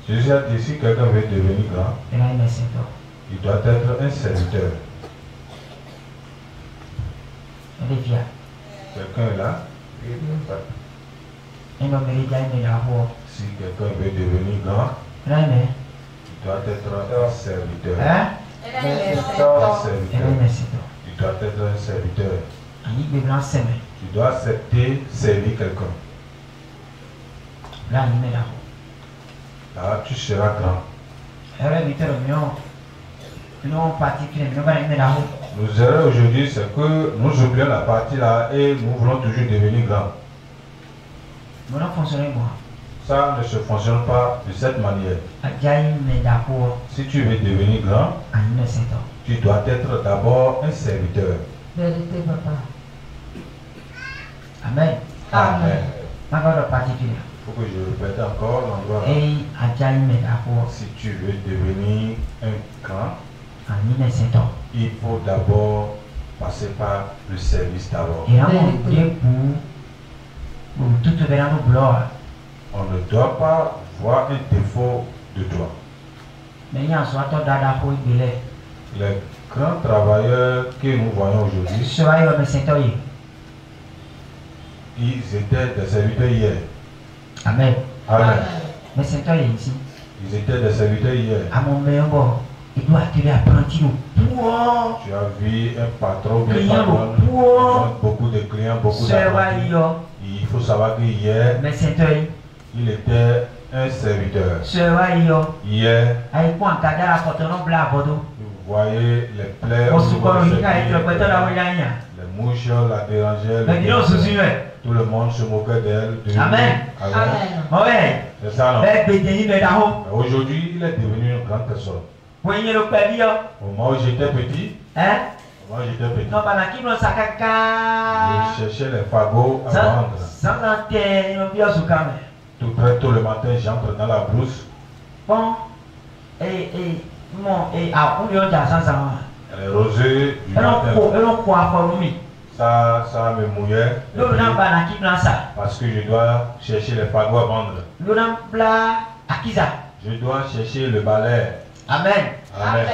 Jésus a dit si quelqu'un veut devenir grand, il doit être un serviteur. Quelqu'un est là? Si quelqu'un veut devenir grand, il doit être un serviteur. Il doit être un serviteur. Tu dois accepter servir quelqu'un. Là, tu seras grand. Nous erreurs aujourd'hui, c'est que nous oublions la partie là et nous voulons toujours devenir grand. Ça ne se fonctionne pas de cette manière. Si tu veux devenir grand, tu dois être d'abord un serviteur. Amen. Amen. Il faut que je répète encore l'endroit là. Si tu veux devenir un grand, il faut d'abord passer par le service d'abord. On ne doit pas voir un défaut de toi. Les grands travailleurs que nous voyons aujourd'hui, ils étaient des serviteurs hier. Amen. Amen. Ils étaient des serviteurs hier. Tu as vu un patron qui beaucoup de clients, beaucoup d'argent. Il faut savoir que hier, il était un serviteur. Hier, vous voyez les plaies, les mouches la dérangeaient. Tout le monde se moquait d'elle. Amen. Amen. C'est ça, non? Aujourd'hui, il est devenu une grande personne. Au moment où j'étais petit, je cherchais les fagots à vendre. Tout très tôt le matin, j'entre dans la brousse. Les rosées du matin, ça me mouillait parce que je dois chercher les fagots à vendre. Je dois chercher le balai. Amen. Amen.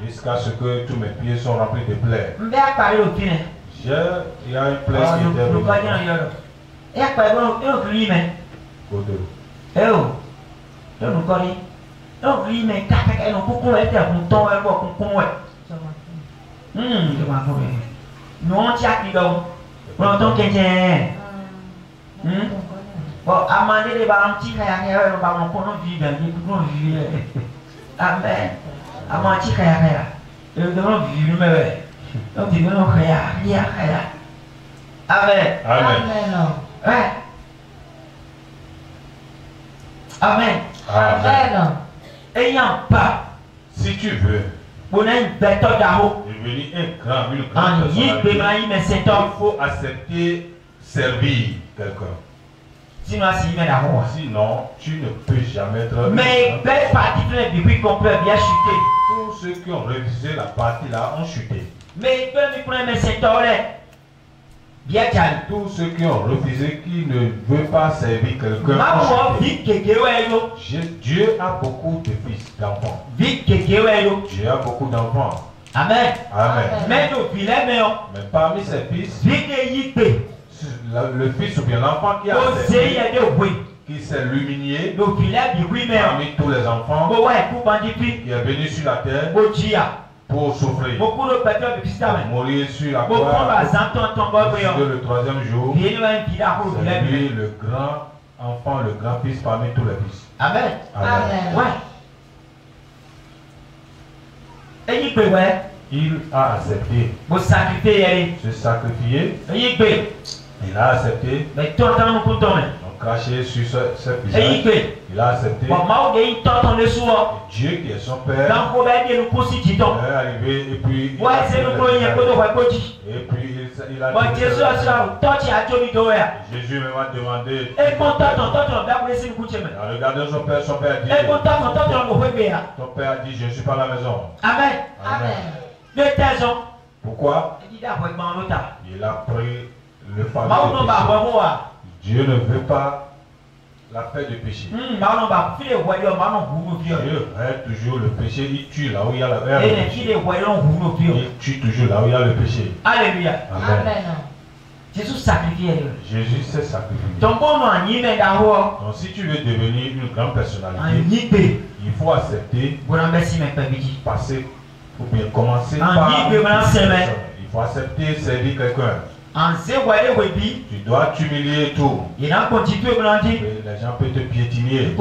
Jusqu'à ce que tous mes pieds sont remplis de plaies. Il y a une plaie qui était bon, amender les ballons, petit kaya, ballon, qu'on vit, amen. Amandi kaya, le devant vivre, mais donc vivre non kaya. Amen. Amen. Ouais. Amen. Amen. Ayant pas, si tu veux devenir un grand, une grande personne, il faut accepter servir quelqu'un. Sinon, tu ne peux jamais être. Mais belle partie de l'Église qu'on peut bien chuter. Tous ceux qui ont révisé la partie là ont chuté. Mais bien calme. Tous ceux qui ont refusé, qui ne veulent pas servir quelqu'un. Dieu a beaucoup de fils, d'enfants. Dieu a beaucoup d'enfants. Amen. Amen. Mais parmi ces fils, le fils ou bien l'enfant qui s'est luminé parmi tous les enfants qui est venu sur la terre pour souffrir, pour mourir sur la croix le troisième jour. C'est lui le grand enfant, le grand fils parmi tous les fils. Amen. Amen. Ouais. Il a accepté se sacrifier. Il a accepté. Mais donc craché sur ce visage. Il a accepté. Dieu qui est son père est arrivé et puis il a Jésus me m'a demandé. Regardez son père a dit. Ton père a dit je ne suis pas à la maison. Amen. Amen. Pourquoi? Il a pris le fardeau. Dieu ne veut pas la paix de péché. Dieu arrête toujours le péché, il tue là où il y a la paix. Il tue toujours là où il y a le péché. Alléluia. Amen. Jésus sacrifié. Jésus s'est sacrifié. Donc si tu veux devenir une grande personnalité, il faut accepter, passer, ou bien commencer par il faut accepter servir quelqu'un. Tu dois t'humilier et tout. Les gens peuvent te piétiner.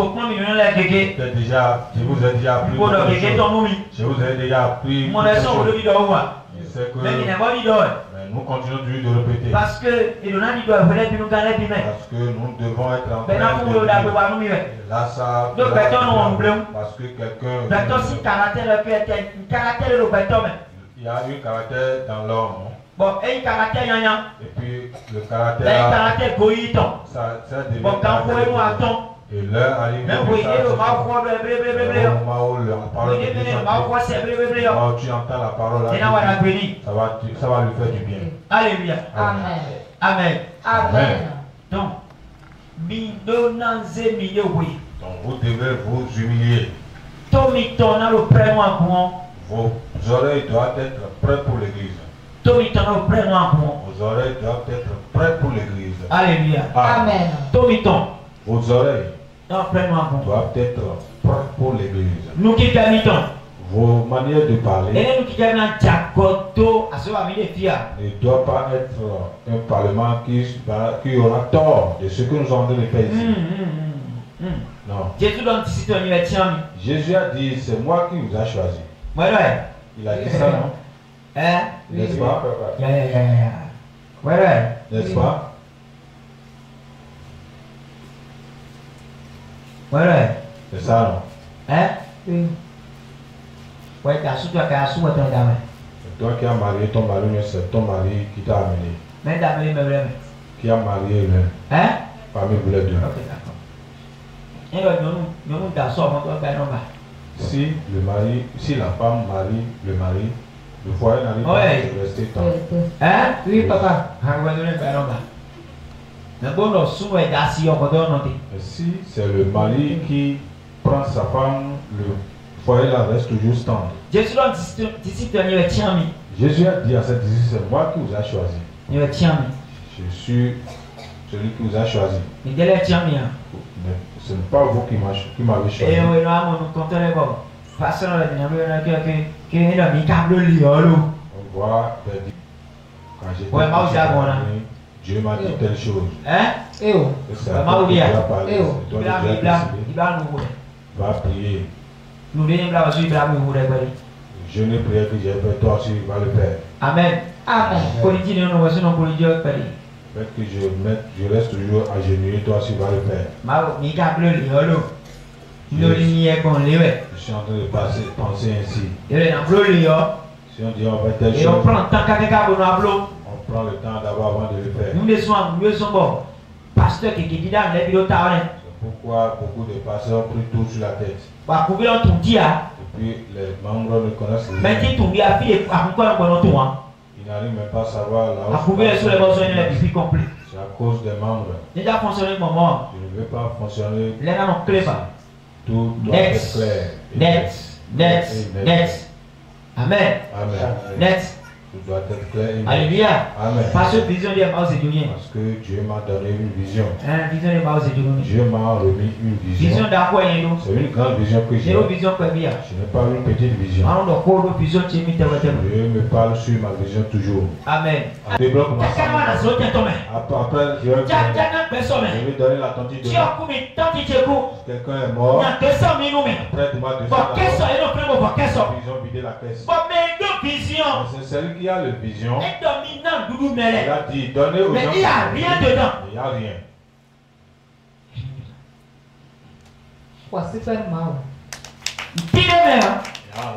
Déjà, je vous ai déjà appris. Je vous ai déjà appris. Je sais que nous continuons toujours de répéter. Parce que nous devons être en train de là ça. Parce que quelqu'un. Il y a un caractère dans l'homme. Et puis le caractère ça devient et l'heure arrive au moment où la parole tu entends la parole là, ça va lui faire du bien. Alléluia. Amen. Amen. Amen. Donc vous devez vous humilier. Vos oreilles doivent être prêtes pour l'église. Vos oreilles doivent être prêtes pour l'église. Alléluia. Amen. Vos oreilles doivent être prêtes pour l'église. Vos manières de parler ne doivent pas être un parlement qui aura tort de ce que nous avons de faire ici. Non. Jésus a dit, c'est moi qui vous a choisi. Il a dit ça, non? N'est-ce pas? N'est-ce pas? C'est ça, non? Toi qui as marié ton mari, c'est ton mari qui t'a amené. Qui a marié l'un. Parmi vous les deux. Si le mari, si la femme marie le mari, le foyer n'arrive pas à rester tant. Oui, papa. Si c'est le mari qui prend sa femme, le foyer là reste toujours stable. Jésus a dit à ses disciples, c'est moi qui vous a choisi. Je suis celui qui vous a choisi. Mais ce n'est pas vous qui m'avez choisi. On voit quand j'étais Dieu m'a dit telle chose. Va prier. Je ne prie que j'ai fait, toi aussi va le faire. Amen. Amen. Fait que je reste toujours agenouillé, toi aussi va le faire. Je suis en train de penser ainsi. Si on dit on fait telle chose, on prend le temps d'abord avant de le faire. C'est pourquoi beaucoup de pasteurs ont pris tout sur la tête. Et puis les membres ne connaissent rien. Ils n'arrivent même pas à savoir là où c'est à cause des membres. Je ne veux pas fonctionner. Tout doit être clair. Net. Amen. Net. Tout doit être clair. Alléluia. Amen. Parce que Dieu m'a donné une vision. Dieu m'a remis une vision. C'est une grande vision que j'ai. Je n'ai pas une petite vision. Dieu me parle sur ma vision toujours. Amen. Débloque ma Après, je vais donner la tante de quelqu'un est mort. Prête-moi de ça. Ils ont vidé la caisse. C'est celui qui a la vision. Il a dit, donnez aux gens. Mais il n'y a rien dedans. Il n'y a rien. Voici tellement. Il n'y a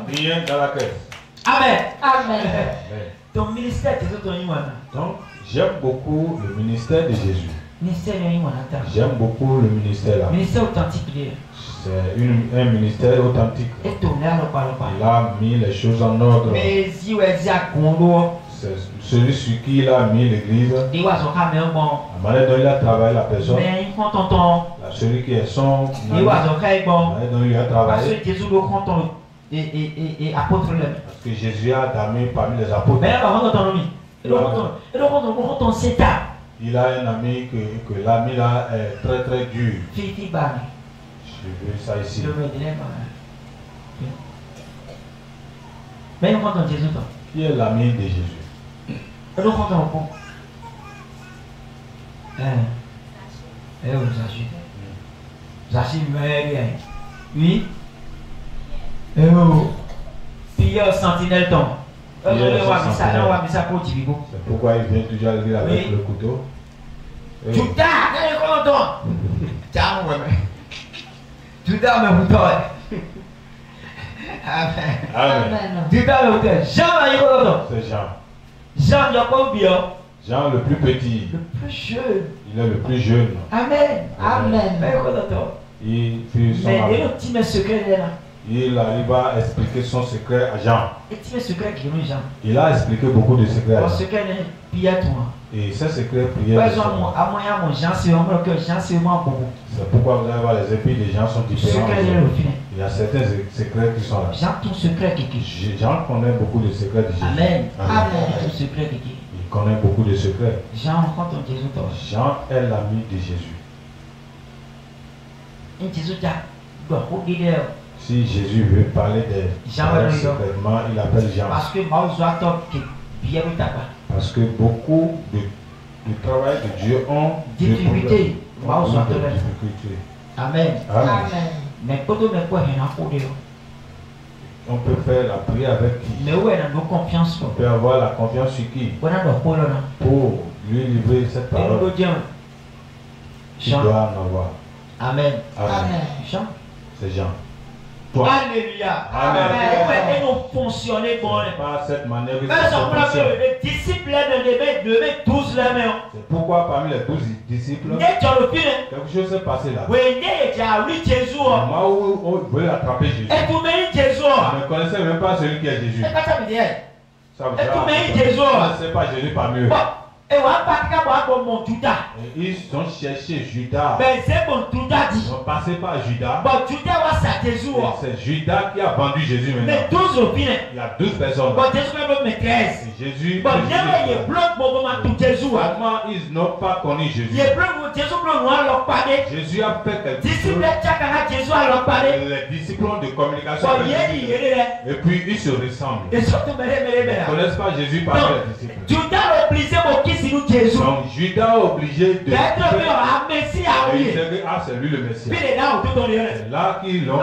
rien dans la caisse. Amen. Amen. Ton ministère, c'est ton Iwana. Donc, j'aime beaucoup le ministère de Jésus. J'aime beaucoup le ministère là. Ministère authentique. C'est un ministère authentique. Il a mis les choses en ordre. C'est celui sur qui il a mis l'église. La manière dont il a travaillé la personne. Celui qui est son. La manière dont il a travaillé. Parce que Jésus a damé parmi les apôtres. Il a un ami que l'ami là est très très dur. Je veux ça ici. Qui est l'ami de Jésus? Oui. Pierre sentinelle tombe. C'est pourquoi il vient toujours à l'église avec le couteau. Judas, Judas me couteau. Amen. Judas me couteau. Jean, c'est Jean. Jean, Jean le plus petit. Le plus jeune. Il est le plus jeune. Amen. Amen. Il fut son ami. Il arrive à expliquer son secret à Jean. Il a expliqué beaucoup de secrets à Jean. Et ce secret prière. C'est pourquoi vous allez voir les épis des gens sont différents. Il y a certains secrets qui sont là. Jean connaît beaucoup de secrets de Jésus. Amen. Amen. Il connaît beaucoup de secrets. Jean est l'ami de Jésus. Si Jésus veut parler des gens secrètement, il appelle Jean. Parce que beaucoup de travail de Dieu ont des difficultés. Amen. Amen. On peut faire la prière avec qui? On peut avoir la confiance sur qui? Pour lui livrer cette parole. Tu dois en avoir. Amen. Amen. Jean. C'est Jean. Toi. Alléluia. Amen. Et nous fonctionner bon. Pas cette manière que les disciples levaient 12 la main. C'est pourquoi parmi les 12 disciples, quelque chose s'est passé là. Au moment où on voulait attraper Jésus, on ne connaissait même pas celui qui est Jésus. Ça veut dire, c'est pas Jésus parmi eux. Et ils ont cherché Judas. Ils ont passé par Judas. C'est Judas qui a vendu Jésus maintenant. Il y a 12 personnes. Et Jésus. Vraiment, ils n'ont pas connu Jésus. Jésus a fait quelque chose. Les disciples de communication. Et puis ils se ressemblent. Ils ne connaissent pas Jésus par les disciples. Donc Judas a obligé de dire ah c'est lui le Messie. C'est là qu'ils l'ont.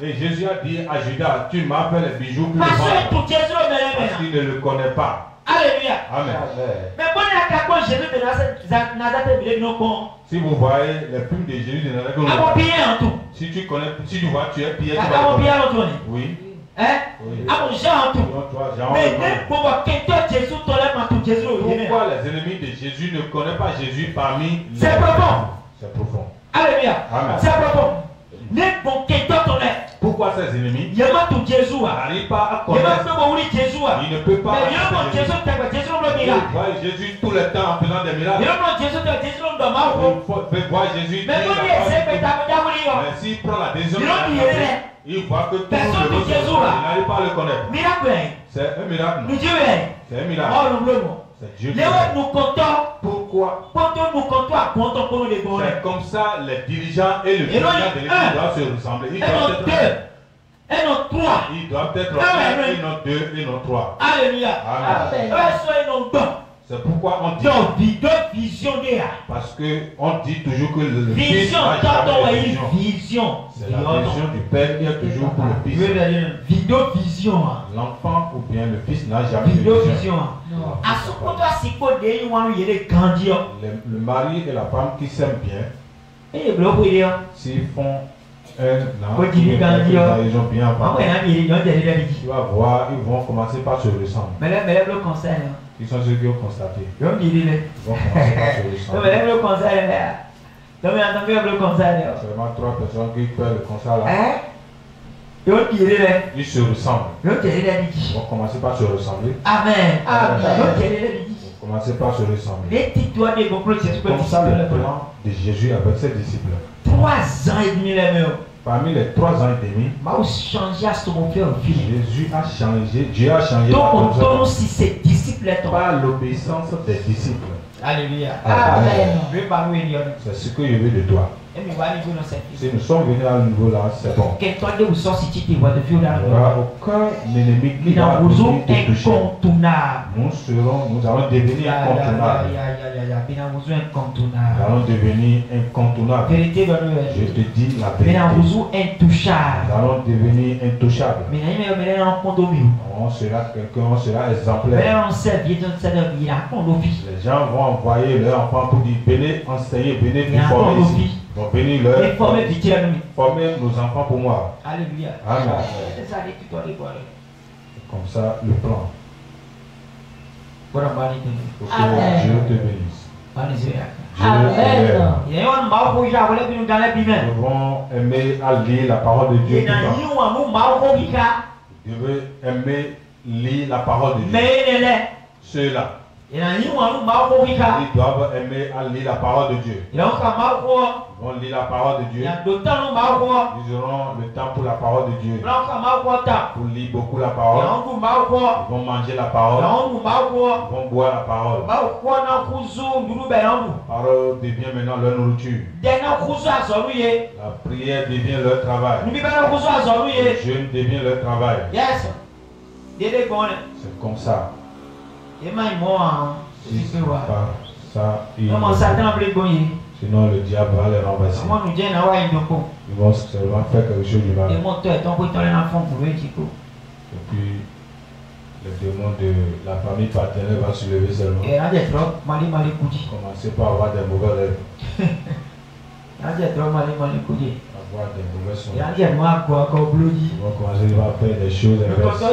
Et Jésus a dit à Judas, tu m'as fait les bijoux pour le vendre. Parce qu'il ne le connaît pas. Alléluia. Amen. Si vous voyez les plumes de Jésus de Nazareth, si tu connais, si tu vois, tu es Pierre. Oui. Oui. Pourquoi les ennemis de Jésus ne connaissent pas Jésus parmi les... C'est profond. C'est profond. Alléluia. C'est profond. Pourquoi ces ennemis n'arrivent pas à connaître Jésus? Il ne peut pas voir Jésus tout le temps en faisant des miracles. Il faut voir Jésus. Mais s'il prend la décision, il voit que tout le monde n'arrive pas à le connaître. C'est un miracle. C'est un miracle. C'est Dieu. Pourquoi? C'est comme ça les dirigeants et le président de l'église doivent se ressembler. Ils doivent être un, et non deux, et non trois. Alléluia. Amen. C'est pourquoi on dit parce que on dit toujours que le fils n'a jamais de vision. C'est la vision du père qui est toujours pour le fils. L'enfant ou bien le fils n'a jamais de vision. Le mari et la femme qui s'aiment bien, s'ils font ils ont bien parlé. Tu vas voir, ils vont commencer par se ressembler. Ils sont ceux qui ont constaté. Ils vont commencer par se ressembler. Seulement 3 personnes qui peuvent le conseil là. Ils se ressemblent. On va commencer par se ressembler. Amen. Commencez par se ressembler. C'est comme ça le plan de Jésus avec ses disciples. 3 ans et demi les meilleurs. Parmi les 3 ans et demi, Jésus a changé, Dieu a changé par l'obéissance des disciples. Alléluia. Amen. C'est ce que je veux de toi. Si nous sommes venus à un niveau là, c'est bon. Il n'y aura aucun ennemi qui va nous toucher. Nous allons devenir incontournables. Nous allons devenir incontournables. Je te dis la vérité. Nous allons devenir intouchables. On sera quelqu'un, on sera exemplaire. Les gens vont envoyer leurs enfants pour dire venez enseigner, venez nous former ici. Vont venir leur former nos enfants pour moi. Alléluia. Amen. Comme ça, le plan. Pour que Dieu te bénisse. Nous devons aimer à lire la parole de Dieu. Nous devons aimer lire la parole de Dieu. Ceux-là, ils doivent aimer à lire la parole de Dieu. Ils vont lire la parole de Dieu. Ils auront le temps pour la parole de Dieu. Pour lire beaucoup la parole. Ils vont manger la parole. Ils vont boire la parole. La parole devient maintenant leur nourriture. La prière devient leur travail. Le jeûne devient leur travail. C'est comme ça. Si ce n'est pas ça, sinon le diable va les renverser. Ils vont seulement faire quelque chose du mal. Et puis le démon de la famille paternelle va se lever seulement. Commencer par avoir des mauvais rêves. Avoir des mauvais sons. Ils vont commencer à faire des choses inverses.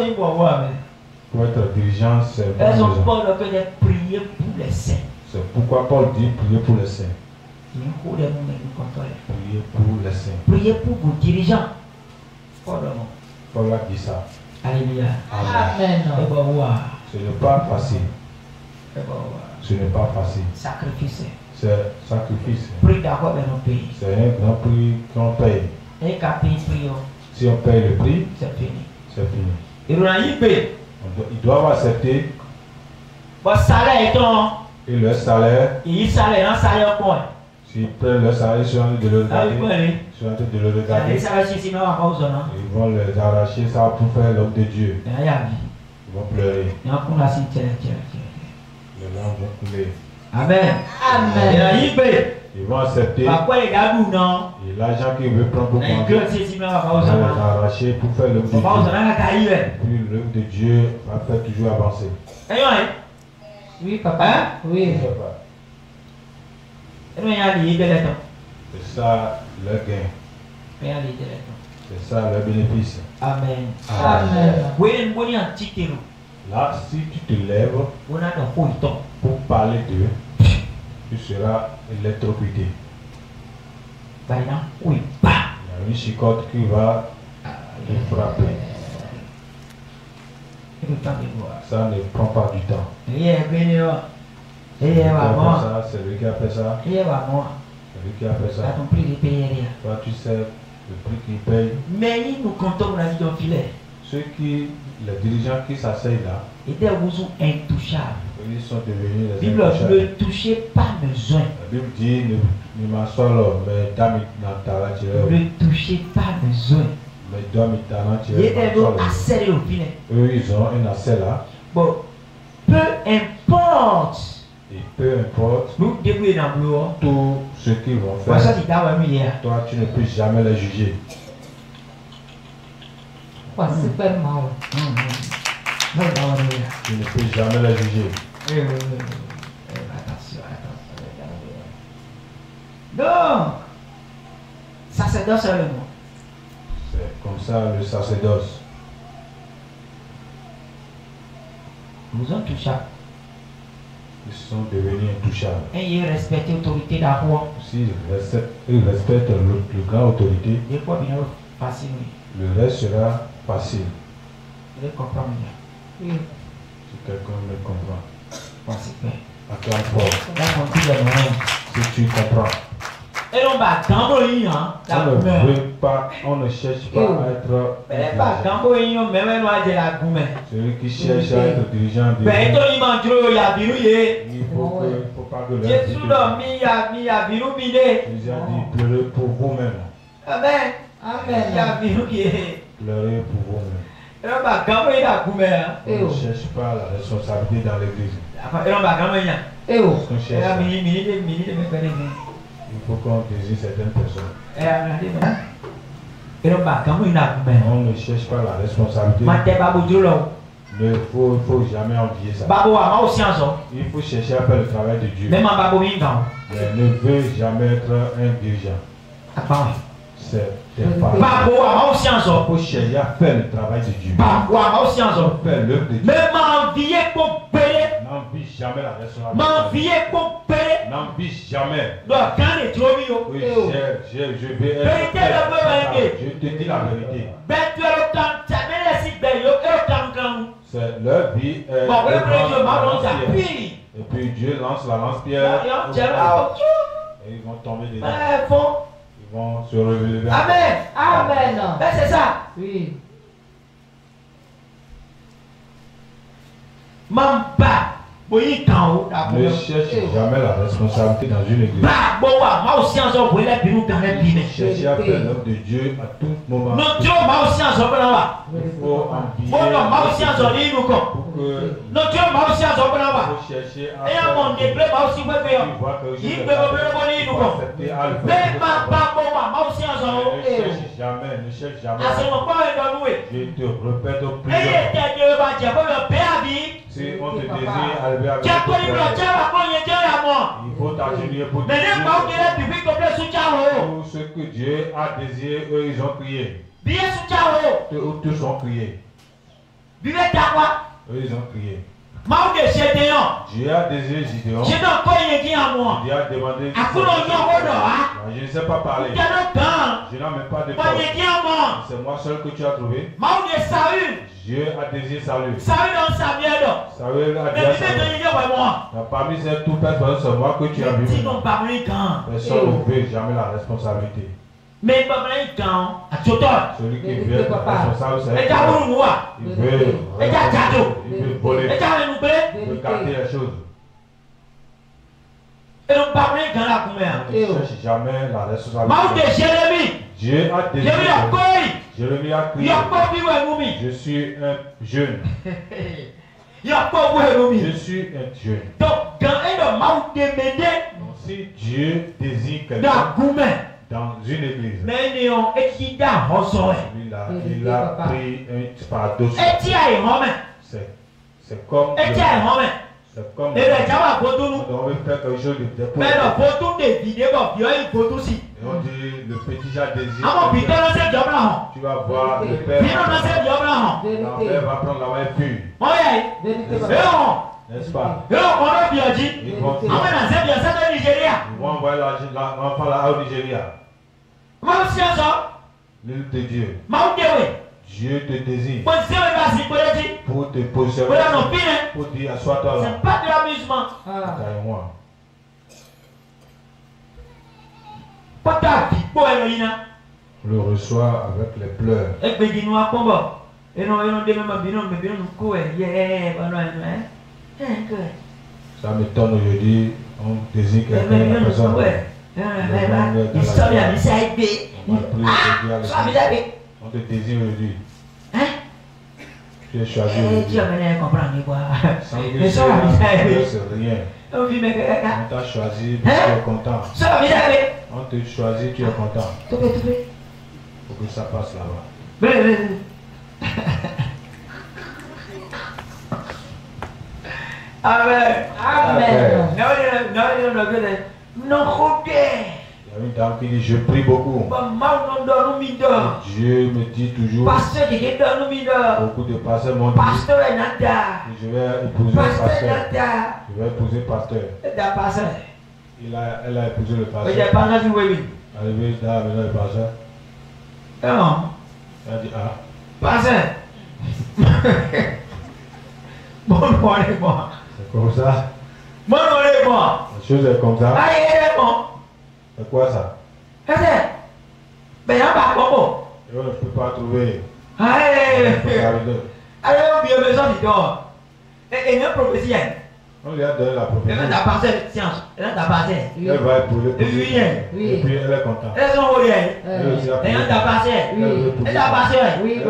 Pour être dirigeant, c'est c'est pourquoi Paul dit prier pour les saints. Prier pour les saints. Priez pour vos dirigeants. Paul a dit ça. Alléluia. Amen. Ce n'est pas facile. Ce n'est pas facile. Sacrifice. C'est sacrifice. C'est un grand prix qu'on paye. Si on paye le prix, c'est fini. C'est fini. Ils doivent accepter. Et leur salaire. S'ils prennent leur salaire, ils sont en train de le regarder. Ils sont en train de le regarder. Ils vont les arracher ça pour faire l'œuvre de Dieu. Ils vont pleurer. Les larmes vont couler. Amen. Ils vont accepter. Et l'argent qu'ils veulent prendre pour manger, ils vont les arracher pour faire l'œuvre de Dieu. Et puis l'œuvre de Dieu va faire toujours avancer. Oui, papa. Oui. C'est ça leur gain. C'est ça leur bénéfice. Amen. Là, si tu te lèves pour parler d'eux, tu seras électrocuté. Il y a une chicotte qui va te frapper. Ça ne prend pas du temps. C'est lui qui a fait ça. C'est lui qui a fait ça. Toi, tu sais le prix qu'il paye. Mais nous comptons la vie d'un filet. Ceux qui, les dirigeants qui s'asseyent là, étaient intouchables. Ils sont devenus les Bible, intouchables. ne touchez pas besoin. La Bible dit ne m'assois mais dame ne touchez pas besoin. Mais dame il était assez au filet. Eux, ils ont un assez là. Bon, peu importe. Et peu importe nous débrouillons dans le boulot. Tout ce qu'ils vont faire. Toi, tu ne peux jamais les juger. Super mal. Tu ne peux jamais les juger. Donc, sacerdoce seulement. C'est comme ça le sacerdoce. Nous sommes touchables. Ils sont devenus intouchables. Et ils respectent l'autorité d'Aroi. S'ils respectent le grand autorité, des fois, bien facile. Le reste sera facile. Je comprends bien. Oui. Si quelqu'un me comprend. Consequent. Attends fort. Là, on dit le moment. Si tu comprends. Et on va gamboyer, hein. On ne cherche pas à être. Mais pas gamboyer, mais même moi, j'ai la goumée. Celui qui cherche à être dirigeant de mais toi, il m'a dit, il y a virouillé. il faut pas que Jésus l'a mis, il y a virou bidé. Jésus a dit pleurez pour vous-même. Amen. Amen. Il y a virouillé. Pleurez pour vous-même. Et on va gamboyer la goumée. On ne cherche pas la responsabilité dans l'église. Et on va gamboyer. Et où? On cherche. Il faut qu'on désire certaines personnes. On ne cherche pas la responsabilité. Il ne faut jamais envier ça. Il faut chercher à faire le travail de Dieu. Mais ne veut jamais être un dirigeant. C'est pas. Il faut chercher à faire le travail de Dieu. Faire l'œuvre de Dieu. N'envie jamais la responsabilité. N'envie jamais. Oui, je vais être. Je te dis la vérité. C'est leur vie. Et puis Dieu lance la lance-pierre. Et ils vont tomber dedans. Ils vont se relever. Amen. Amen. C'est ça. Oui. Mamba. Ne cherche jamais la responsabilité dans une église. Cherchez à faire l'œuvre de Dieu à tout moment. Il faut envier pour que chercher à faire ne cherche jamais. Je te répète si on te désire arriver avec il faut t'agenouiller pour tout ce que Dieu a désiré, eux ils ont crié. Tous ont crié. Eux ils ont crié. Dieu a désiré Gideon. Dieu a demandé. Je ne sais pas parler. Je n'ai même pas de parole. C'est moi seul que tu as trouvé. Dieu a désiré Saül. Saül a dit à Saül. Parmi ces tout personnes, c'est moi que tu as vu. Personne ne veut jamais la responsabilité. Mais celui qui veut être responsable, c'est il veut voler, il veut garder les choses. Et on ne cherche jamais la responsabilité. Dieu a désiré. Jérémie a crié. Je suis un jeune. Je suis un jeune. Donc si Dieu désire quelqu'un dans une église, il a pris un fardeau. C'est comme on devrait faire quelque chose de dépôt. Et on dit le petit a désiré. Tu vas voir le père. Le père va prendre la main pure. N'est-ce pas? Ils vont envoyer l'enfant là au Nigeria. L'île de Dieu. Dieu te désire pour te positionner, pour dire assois-toi là. C'est pas de l'amusement. Carrément. Le reçoit avec les pleurs. Ça m'étonne aujourd'hui, on désire quelqu'un la personne. On te désire aujourd'hui. Tu es choisi aujourd'hui. Sans que c'est rien. On t'a choisi, tu es content. On te choisit, tu es content. Faut que ça passe là-bas. Amen. Amen. Il y a une dame qui dit je prie beaucoup. Dieu me dit toujours. Beaucoup de pasteurs m'ont dit je vais épouser le pasteur. Je vais épouser le pasteur. Elle a épousé le pasteur. Arrivé dans le pasteur. Elle a dit ah. Pasteur. Bon, c'est bon. C'est comme ça. Bon, c'est bon. La chose est comme ça. Ah, il est bon. C'est quoi ça? Pasteur. Ben, il n'y a pas bon. Je ne peux pas trouver. Allez, on vient besoin du dehors. Et une prophétie. On lui a donné la prophétie. Elle a passé science. Elle a passé. Elle va épouser. Oui. Et puis elle est contente. Elles sont où? Elle aussi a Elle a passé. Elle a passé. Oui.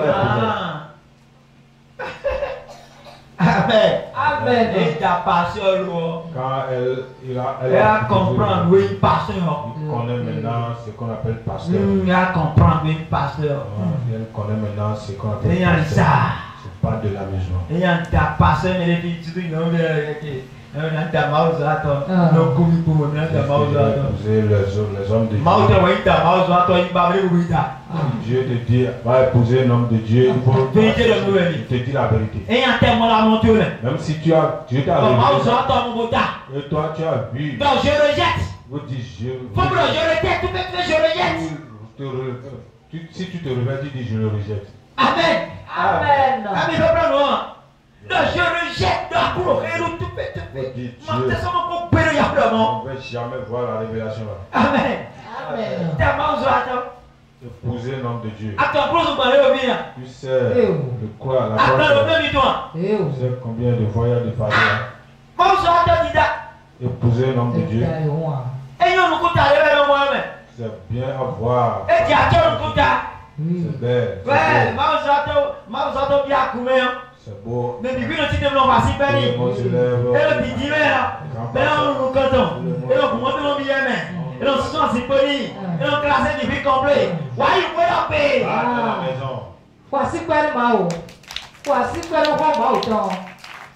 Amen. Amen. Elle a passé. Quand elle a compris, oui, pasteur. Il connaît maintenant ce qu'on appelle pasteur. Elle a compris, oui, pasteur. Elle connaît maintenant ce qu'on appelle pasteur. C'est pas de la maison. Elle a passé, mais les filles, tu dis non, mais les hommes de Dieu. Dieu te dit, va épouser un homme de Dieu. Il faut te dire la vérité. Même si Dieu t'a révélé, et toi tu as vu. Donc je rejette. Vous dites je rejette. Si tu te réveilles, tu dis je le rejette. Amen. Amen. Amen. Non, je rejette la cour et tout fait. On ne va jamais voir la révélation là. Amen. Amen. Épouser un homme de Dieu. Tu sais de quoi la tu sais combien de voyages de famille. Épouser un homme de Dieu. C'est bien à voir. C'est belle. C'est beau. Mais depuis le titre de l'homme, c'est pas dit. Et le petit là, mais on nous cantons. Et donc, moi, je m'en viens, et donc, ce sont ces polis. Et donc, classé du vie complet. Why you wait up, eh? À la maison. Voici quoi le mao. Voici quoi le mao.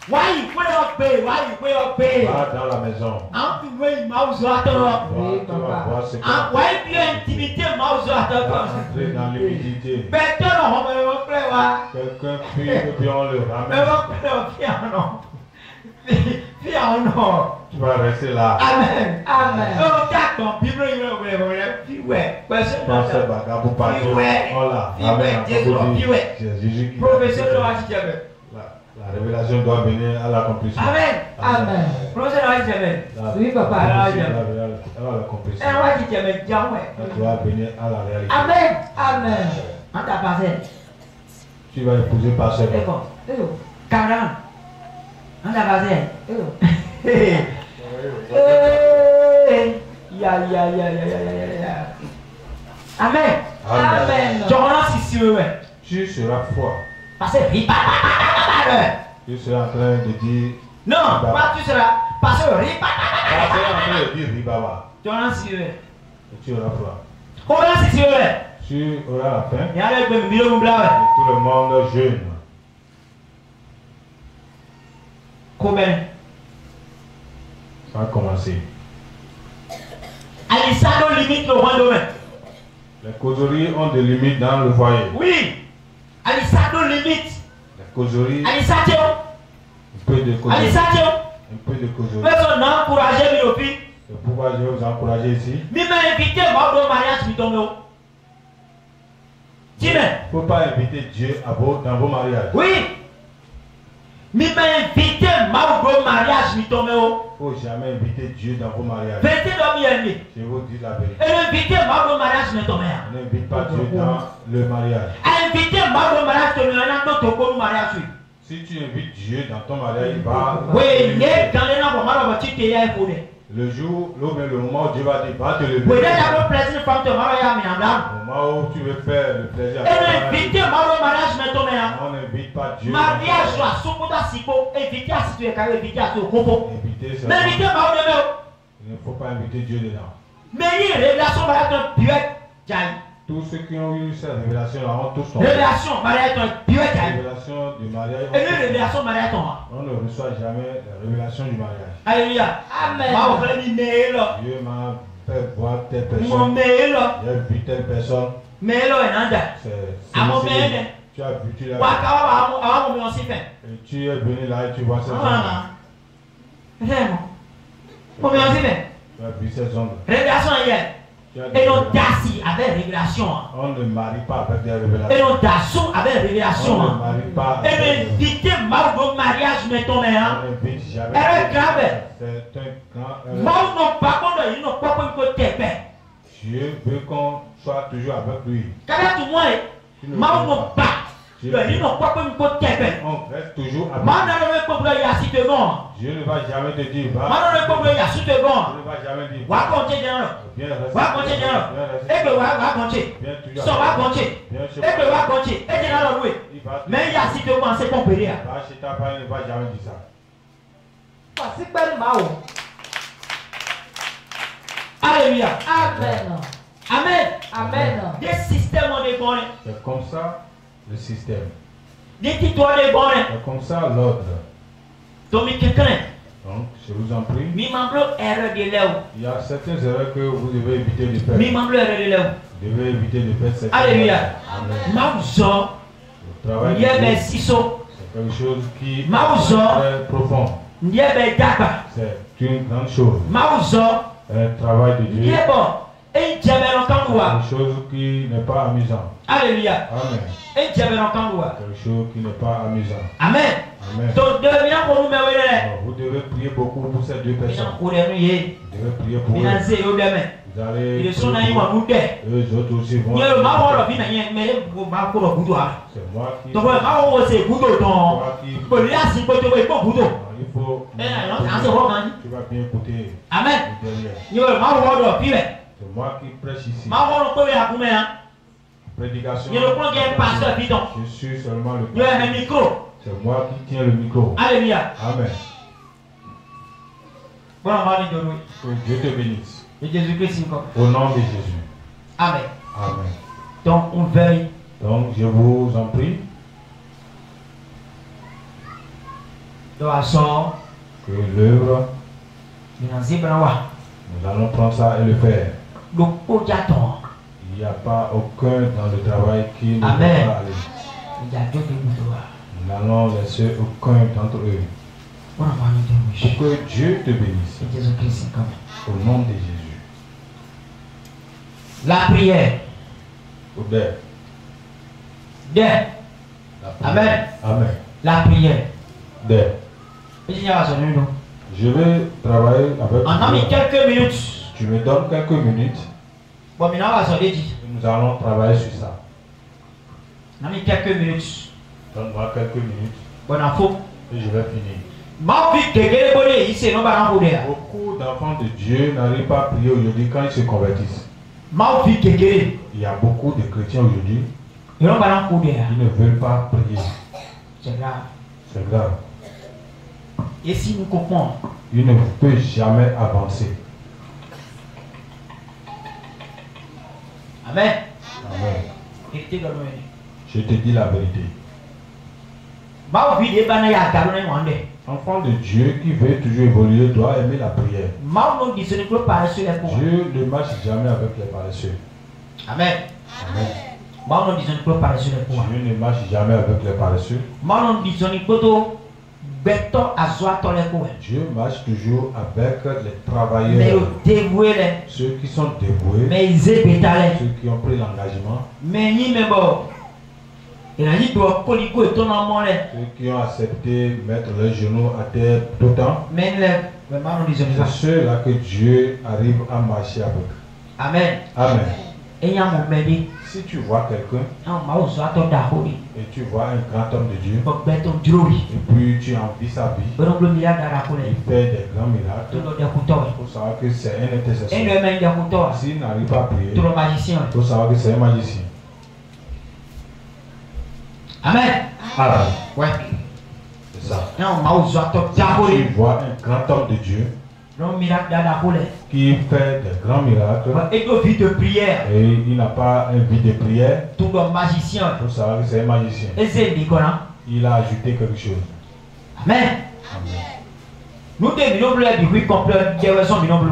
Why you wait up, eh? Why you wait up, eh? Va dans la maison. En tu veux une mouse à toi. Oui, papa. Why tu es intimité mouse à toi? Entrer dans l'humidité. Bête, non, on va faire quoi? Quelqu'un prie et puis on le ramène. Mais on tu vas rester là. Amen. Amen. Oh, d'accord. Bible, ouais. Pensez bagarre pour partir. On l'a. Amen. C'est Jésus qui. Professeur de la la révélation doit venir à l'accomplissement. Amen. Amen. Professeur de la oui, papa. Elle va l'accomplir. Elle doit venir à la réalité. Amen. Amen. On t'a passé. Tu vas épouser par ce temps. 40. On t'a passé. Amen. Amen. Tu seras fort. Parce que tu seras en train de dire. non, pas tu seras. Parce que tu seras en train de dire ribaba. Tu auras siré. Tu auras froid. Comment si tu auras la faim. Et tout le monde jeûne. Combien? Ça va commencer. Alissado limite le roi domaine. Les causeries ont des limites dans le foyer. Oui. Alissado limite. Les causeries. Alissado. Un peu de causerie. Alissado. Un peu de causerie. Personne n'a encouragé Milopi. C'est pourquoi je vais vous encourager ici. Mais m'a invité à mon mariage, mi tombe. Il ne faut pas inviter Dieu dans vos mariages. Oui. Mais m'a invité à mon mariage, mi tombe. Il ne faut jamais inviter Dieu dans vos mariages. Je vous dis la vérité. Et invité à mon mariage, mi tombe. On n'invite pas Dieu dans le mariage. Invité à mon mariage, tu n'as mariage. Si tu invites Dieu dans ton mariage, il va. Oui, le jour, le moment où Dieu va te battre le moment où tu veux faire le plaisir on n'invite pas Dieu. Inviter, il ne faut pas inviter Dieu dedans. Tous ceux qui ont eu cette révélation-là ont tous tombé. Révélation du mariage. On ne reçoit jamais la révélation du mariage. Alléluia. Amen. Dieu m'a fait voir telle personne. J'ai vu telle personne. Tu as vu, tu l'as vu. Et tu es venu là et tu vois cette ongle. Tu as vu cette ongle. Tu Et non d'assis avec révélation. On ne marie pas avec des révélations. Et non d'assou avec révélation. On ne marie pas. Et non invitez Maou mariage mettons mais hein. On n'invite jamais. Elle est grave. C'est un grand. Maou non pas contre il n'ont pas comme côté paix. Dieu veut qu'on soit toujours avec lui. Quand tout le monde Maou non pas. Ils n'ont pas comme côté paix. On reste toujours avec lui. Maou n'a pas comme il y a si te bon. Dieu ne va jamais te dire va. Maou n'a pas comme il y a si te bon. Dieu ne va jamais dire Va compter bien. Va compter bien. Et que va compter. Ça va compter. Et que va compter. Et tu vas louer. Mais il y a si te bon c'est ton périr. Va chez ta femme, il ne va jamais dire ça. Voici Père Mao. Alléluia. Amen. Amen. Amen. Des systèmes ont des bonnes. C'est comme ça le système. Des titres ont des bonnes. C'est comme ça l'ordre. Donc, quelqu'un. Donc, je vous en prie. Mi membro erreur de l'eau. Il y a certaines erreurs que vous devez éviter de faire. Mi membro erreur de l'eau. Vous devez éviter de faire cette Alléluia. Amen. Mauzo. Le travail de Il y a Dieu, des ciseaux. c'est quelque chose qui Mauzo. est très profond. Il y a des daba. C'est une grande chose. Mauzo. Un travail de Il y Dieu. a bon. Et il y a un kangoua. Quelque chose qui n'est pas amusant. Alléluia. Amen. Et il y a un kangoua. Quelque chose qui n'est pas amusant. Amen. Amen. Donc, devenir pour nous, mais Alors, vous devez prier beaucoup pour ces deux personnes. vous devez prier pour eux. Vous allez ils sont naïfs à nous deux. Eux autres aussi vont. C'est moi qui. Donc, c'est good donc. Il faut. Tu vas bien écouter. Amen. C'est moi qui prêche ici. Prédication. Je suis seulement le micro. C'est moi qui tiens le micro. Alléluia. Amen. Que Dieu te bénisse. Au nom de Jésus. Amen. Amen. Donc, on veille. Donc, je vous en prie. Que l'œuvre, nous allons prendre ça et le faire. Il n'y a pas aucun dans le travail qui ne peut pas aller. Nous n'allons laisser aucun d'entre eux. Pour que Dieu te bénisse. Au nom de Jésus. La prière. Amen. Amen. La prière. Je vais travailler avec on a mis quelques minutes. Tu me donnes quelques minutes. Bon, nous allons travailler sur ça. On a mis quelques minutes. Donne-moi quelques minutes. Bon, et je vais finir. Beaucoup d'enfants de Dieu n'arrivent pas à prier aujourd'hui quand ils se convertissent. Il y a beaucoup de chrétiens aujourd'hui qui ne veulent pas prier. C'est grave. C'est grave. Et si nous comprenons, il ne peut jamais avancer. Amen. Amen. Je te dis la vérité. Enfant de Dieu qui veut toujours évoluer doit aimer la prière. Dieu ne marche jamais avec les paresseux. Amen. Amen. Dieu ne marche jamais avec les paresseux. Dieu marche toujours avec les travailleurs, ceux qui sont dévoués, ceux qui ont pris l'engagement, ceux qui ont accepté de mettre leurs genoux à terre tout le temps. C'est ceux-là que Dieu arrive à marcher avec. Amen. Amen. Si tu vois quelqu'un et tu vois un grand homme de Dieu et puis tu envies sa vie, il fait des grands miracles, il faut savoir que c'est un intercesseur. S'il n'arrive pas à prier, il faut savoir que c'est un magicien. Amen. Amen. Ouais. C'est ça. Si tu vois un grand homme de Dieu qui fait des grands miracles et il n'a pas une vie de prière, tout le magicien, il faut savoir que c'est un magicien. Il a ajouté quelque chose. Amen. Amen. Nous devons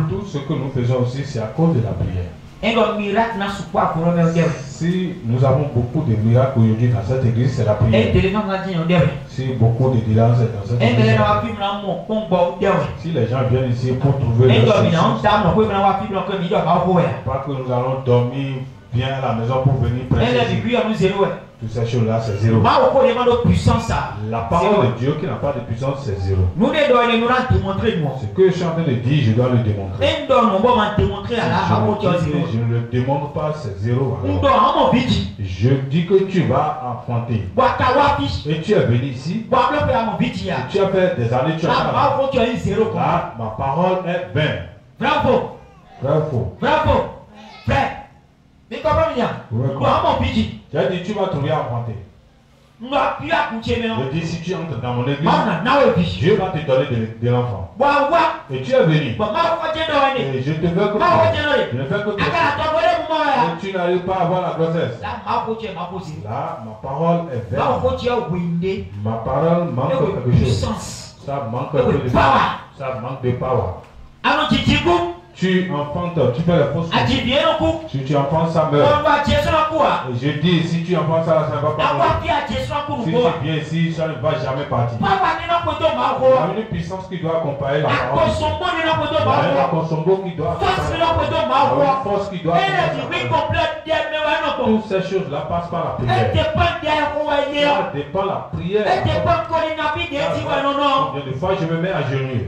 tout ce que nous faisons aussi, c'est à cause de la prière. Si nous avons beaucoup de miracles aujourd'hui dans cette église, c'est la prière. Si beaucoup de délivrance est dans cette église, si les gens viennent ici pour trouver leur solution, pas que nous allons dormir bien à la maison pour venir prêcher. Toutes ces choses-là, c'est zéro. La parole de Dieu qui n'a pas de puissance, c'est zéro. Ce que je suis en train de dire, je dois le démontrer. Si je ne le démontre pas, c'est zéro. Alors, je dis que tu vas affronter. Et tu es venu ici. Et tu as fait des années, tu as fait. Là, ma parole est vaine. Bravo. Bravo. Bravo. Frère. Mais comment dire? J'ai dit, tu vas trouver à affronter. Je dis, si tu entres dans mon église, Dieu va te donner de l'enfant. Et tu es venu. Et je te veux que je ne fais que toi. Et tu n'arrives pas à avoir la grossesse. Là, ma parole est vaine. Ma parole manque quelque chose. Ça manque de power. Ça manque de power. Tu enfantes, tu fais la fausse couche. Si tu enfantes, ça meurt. Et je dis, si tu enfantes ça, ça ne va pas mourir. Si tu viens ici, ça ne va jamais partir. Il y a une puissance qui doit accompagner la parole. Il y a un consombo qui doit accompagner la parole. Il y a une force qui doit accompagner la parole. Toutes ces choses-là passent par la prière. Ça dépend de la prière. Combien de fois je me mets à genoux.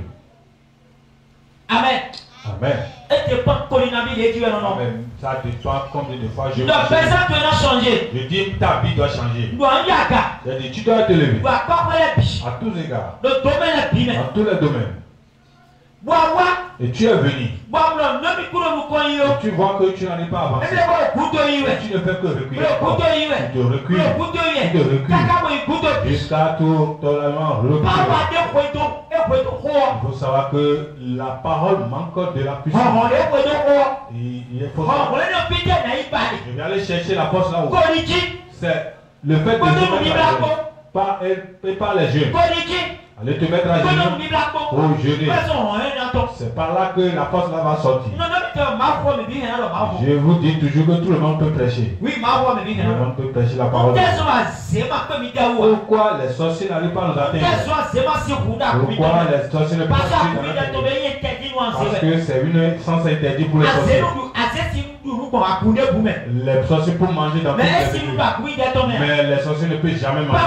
Amen. Amen. Amen. Ça dépend combien de fois je me changé. Je dis ta vie doit changer. Je dis tu dois te lever. À tous égards. Dans tous les domaines. Et tu es venu. Et tu vois que tu n'en es pas avancé. Et tu ne fais que reculer. Tu te recules. Tu te recules. Jusqu'à tout totalement reculer. Il faut savoir que la parole manque de la puissance. Il faut savoir. Je vais aller chercher la force là-haut. C'est le fait de se mettre à genoux. Et pas les jeunes. Allez te mettre à genoux. Au jeûner. C'est par là que la force là va sortir. Je vous dis toujours que tout le monde peut prêcher. Oui, tout le monde peut prêcher la parole. Pourquoi les sorciers n'arrivent pas à nous atteindre? Pourquoi les sorciers ne peuvent pas nous atteindre? Parce que c'est une sens interdit pour les sorciers. Les sorciers peuvent manger dans toutes les églises. Mais les sorciers ne peuvent jamais manger.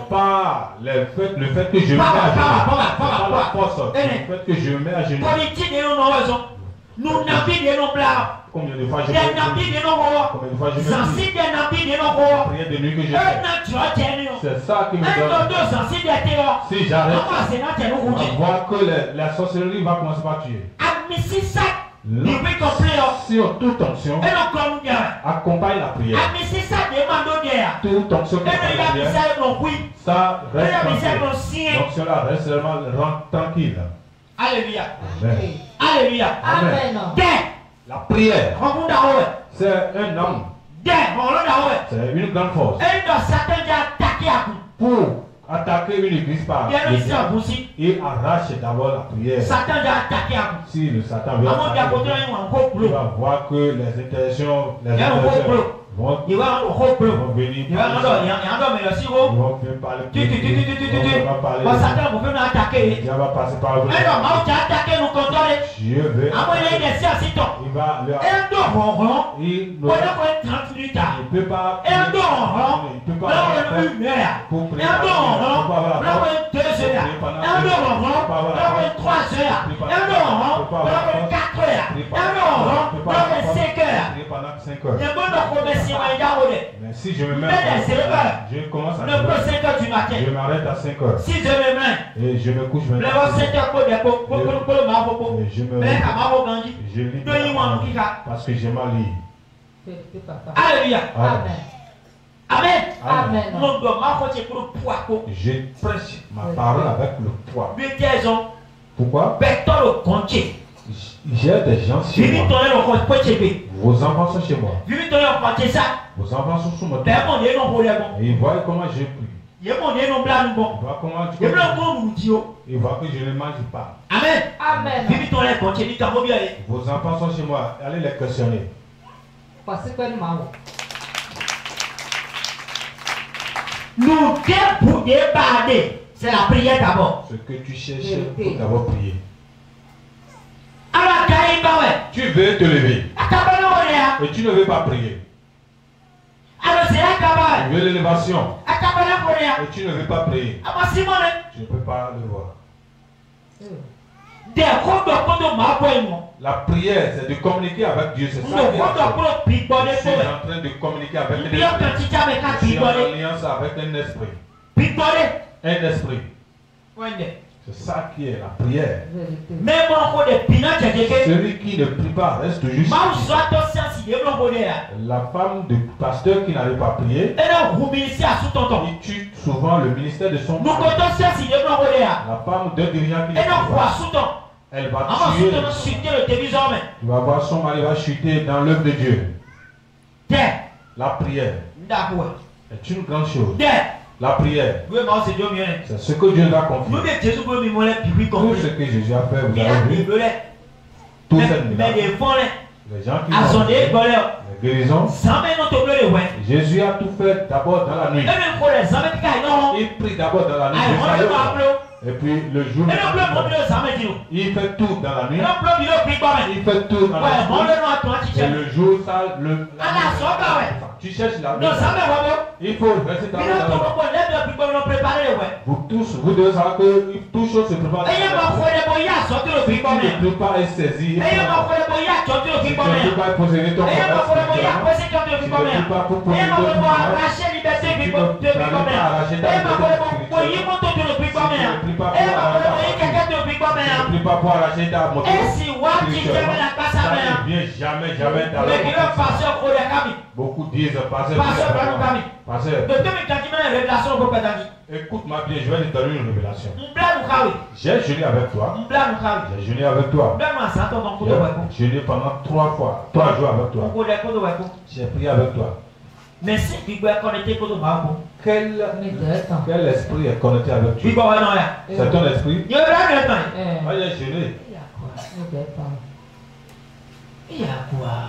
Pas le fait que je me mets à genoux. Pas la force. Le fait que je me mets à genoux. Combien de fois je me prière de nuit que je fais. C'est ça qui me donne. Si j'arrête, on va voir que la sorcellerie va commencer par tuer. Si toute onction accompagne la prière, toute onction accompagne la prière, ça reste tranquille. L'onction là reste seulement tranquille. Alléluia. Amen. Alléluia. Amen. La prière, c'est un homme. C'est une grande force. Pour attaquer une église par il arrache d'abord la prière. Si le Satan vient attaquer, il va voir que les intentions vont venir parler. Ils vont venir parler. Il va passer par vous. Dieu veut. Il va leur. Il ne peut pas. Il peut pas pour prier. Mais si je me mets je commence à 5 heures du matin. Je m'arrête à 5 heures. 6 heures et je me couche maintenant. Et je me je lis parce que j'aime à lire. Alléluia. Amen. Amen. Je prêche ma parole avec le poids. Pourquoi? J'ai des gens chez moi. Vos enfants sont chez moi. Vos enfants sont sous mon toit. Et ils voient comment je prie. Ils voient comment je prie. Ils voient que je ne mange pas. Amen. Amen. Vos enfants sont chez moi. Allez les questionner. Nous pour débarder, c'est la prière d'abord. Ce que tu cherches, il faut d'abord prier. Tu veux te lever et tu ne veux pas prier. Tu veux l'élévation et tu ne veux pas prier. Tu ne peux pas le voir. La prière, c'est de communiquer avec Dieu. C'est ça qui est je suis en train de communiquer avec un esprit. Je suis en alliance avec un esprit. Un esprit. C'est ça qui est la prière. Celui qui ne prie pas reste juste. La femme du pasteur qui n'arrive pas à prier, il tue souvent le ministère de son mari. La femme d'un dirigeant qui ne prie pas, elle va tuer. Tu vas voir son mari va chuter dans l'œuvre de Dieu. La prière est une grande chose. La prière, c'est ce que Dieu nous a confié. Tout ce que Jésus a fait, vous avez vu. Tout ça, les gens qui ont les guérisons. Jésus a tout fait d'abord dans la nuit. Il prie d'abord dans la nuit. Et puis le jour, il fait tout dans la nuit. Il fait tout dans la nuit. Et le jour, ça, tu cherches la nuit. Il faut rester dans la nuit. Vous tous, vous devez savoir que toute chose se prépare. Si tu ne peux pas être saisi, si tu ne peux pas posséder ton problème, si tu ne peux pas pour posséder ton problème, si tu ne peux pas arracher ta ne prie pas pour arracher ta moto. Ça ne vient jamais dans la vie. Beaucoup disent pasteur. Écoute-moi bien, je vais te donner une révélation. J'ai jeûné avec toi. J'ai jeûné avec toi. J'ai jeûné pendant 3 jours avec toi. J'ai prié avec toi. Mais si tu es connecté pour quel esprit est connecté avec toi? C'est ton esprit? Il a jeûné. Il y a quoi?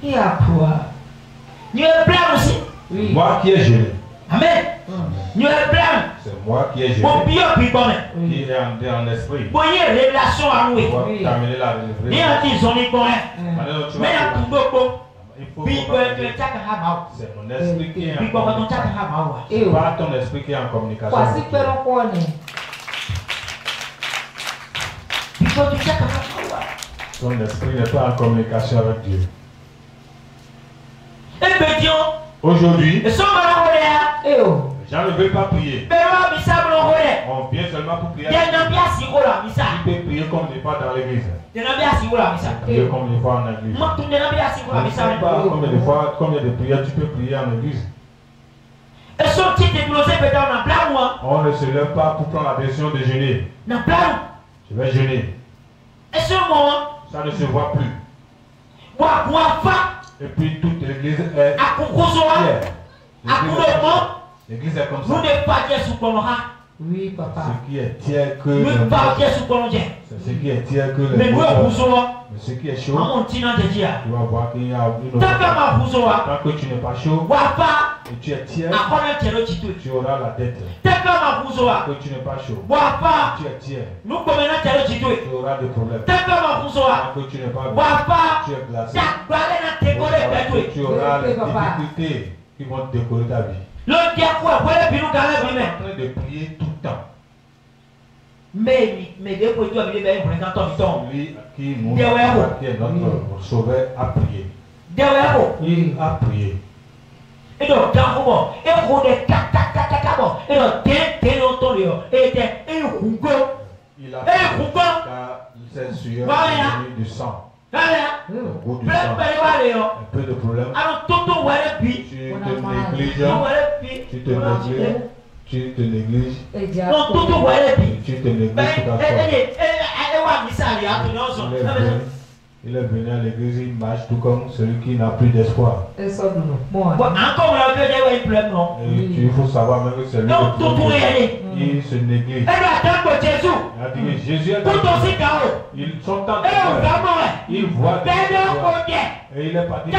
Il y a quoi? Il y a plein aussi. Moi qui ai jeûné. Amen. Il y a plein. C'est moi qui ai jeûné. Qui est en esprit. Pour y avoir révélation à nous. T'amener la révélation. Il y a des zones qui mais il y a tout beaucoup. C'est mon esprit qui est en communication. C'est pas ton esprit qui est en communication. Ton esprit n'est pas en communication avec Dieu. Aujourd'hui, les gens ne veulent pas prier. On vient seulement pour prier. Tu peux prier comme des fois dans l'église. Prier comme des fois en église. Je ne sais pas combien de prières tu peux prier en église. On ne se lève pas pour prendre la décision de jeûner. Je vais jeûner. Ça ne se voit plus. Et puis toute l'église est l'église est comme ça. Oui, papa. Ce qui est tiers que c'est ce qui est tiers que mais ce qui est chaud, tu vas voir qu'il y a une autre. Tant que tu n'es pas chaud et tu es tiers, tu auras la dette. Tant que tu n'es pas chaud, tu es tiers, tu auras des problèmes. Tant que tu n'es pas bien, tu es glacé. Tu auras les difficultés qui vont décorer ta vie. Tu es en train de prier tout le temps. Mais Lui qui nous qui est notre sauveur a prié. Il a prié. Il a prié car cette sueur est venue du sang. Le goût du sang. Un peu de problème. Tu te négliges. Tu te négliges tout à fait. Il est venu à l'église, il marche tout comme celui qui n'a plus d'espoir. Et ça, nous. Bon, encore là, il pleure, non? Il faut savoir même que c'est lui donc, tout pour y aller. Il se néglige. Elle doit attendre Jésus. Il a dit Jésus est tout aussi chaos. Ils sont en train il voit et il est parti. Les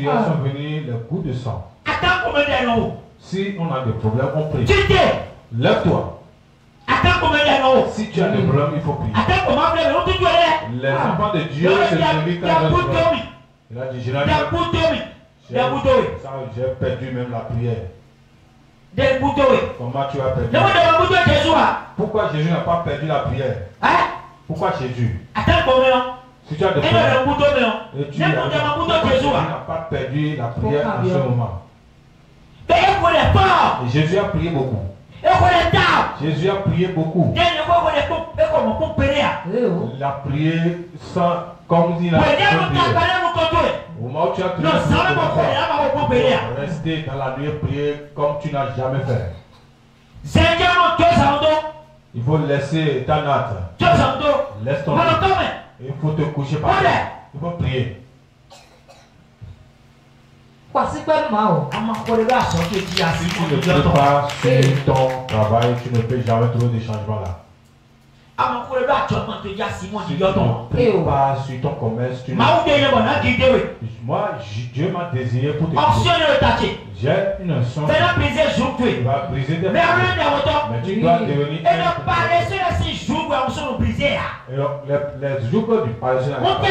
sont venus le coup de sang. Attends combien d'années? Si on a des problèmes, on prie. Tu t'es. Lève-toi. Attends combien d'années? Si tu as des problèmes, il faut prier. Attends comment tu es. Les enfants de Dieu se lèvent quand il a dit je n'ai ça, j'ai perdu même la prière. Comment tu as perdu? Pourquoi Jésus n'a pas perdu la prière? Pourquoi Jésus? Attends combien? Si tu as des problèmes, et tu n'as pas perdu la prière en ce moment. Et Jésus a prié beaucoup. Jésus a prié beaucoup. Il a prié sans, comme il a prié. Au moment où tu as prié, rester dans la nuit et prier comme tu n'as jamais fait. Il faut laisser ta natte. Laisse ton lit. Il faut te coucher par terre. Il faut prier. Si tu ne peux pas sur ton travail, tu ne peux jamais trouver des changements là. Si tu ne peux pas sur ton commerce, tu ne peux pas. Moi, Dieu m'a désiré pour te briser. J'ai une onction. Tu vas briser des mais tu dois devenir les jours du paresseux. Pourquoi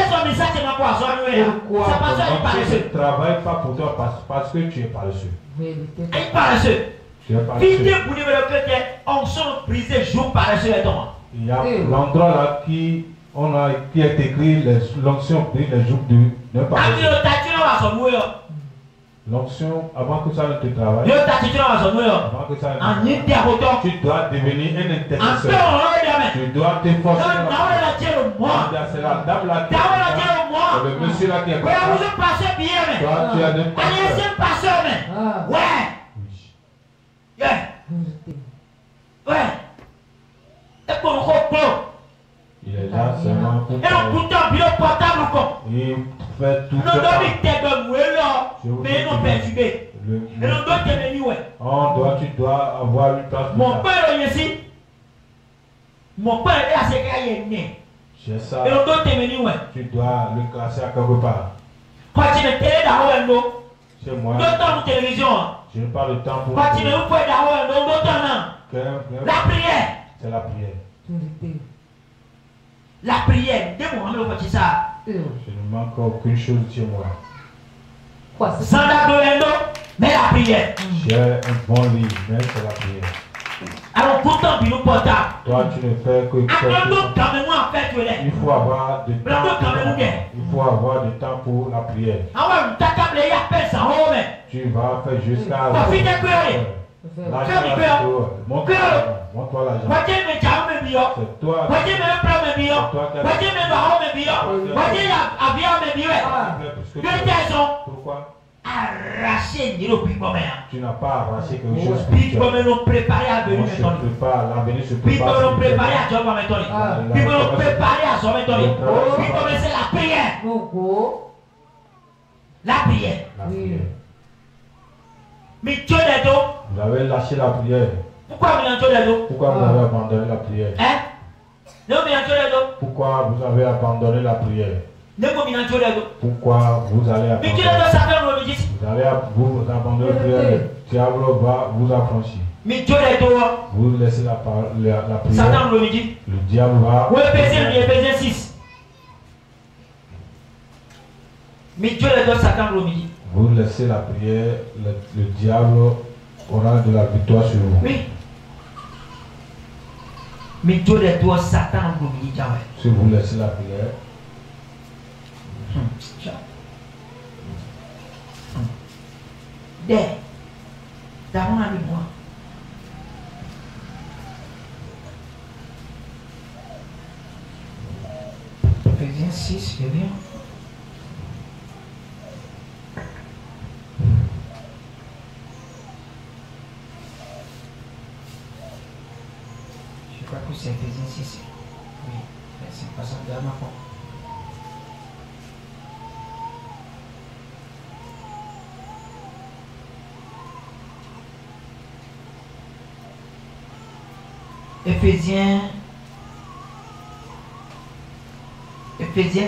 tu ne travailles pas pour toi parce que tu es paresseux? Tu es paresseux. Il y a l'endroit là qui est écrit l'onction prise les jours d'un paresseux. L'onction, avant que ça ne te travaille, avant que ça ne te travaille, tu dois devenir un intercesseur. Tu dois te forcer. C'est la dame là qui est le monsieur là qui est toi, tu as des pasteurs. Il est là seulement pour il fait tout ça. Tu dois avoir une place. Mon père est assez gagné. C'est ça. Tu dois le classer à quelque part. C'est moi. Je n'ai pas le temps pour la prière. C'est la prière. La prière. Je ne manque aucune chose chez moi. Mais la prière. J'ai un bon lit, mais c'est la prière. Alors pourtant, il toi, tu ne fais que il faut avoir du temps. Il faut avoir du temps pour la prière. Tu vas faire jusqu'à montre-toi l'argent. C'est toi. Pourquoi? Tu n'as pas arraché quelque chose. L'avenir se prépare. La prière. Mais Dieu des dos. Vous avez lâché la prière. Pourquoi vous avez abandonné la prière? Pourquoi vous avez abandonné la prière? Pourquoi vous allez abandonner la prière? Le diable va vous affranchir. Vous laissez la prière. Le diable va. Éphésiens 6. Vous laissez la prière, le diable aura de la victoire sur vous. Oui. Si vous laissez la prière, Éphésiens 6, c'est bien. Je crois que c'est Éphésiens 6. Oui. c'est pas ça de ma part. Éphésiens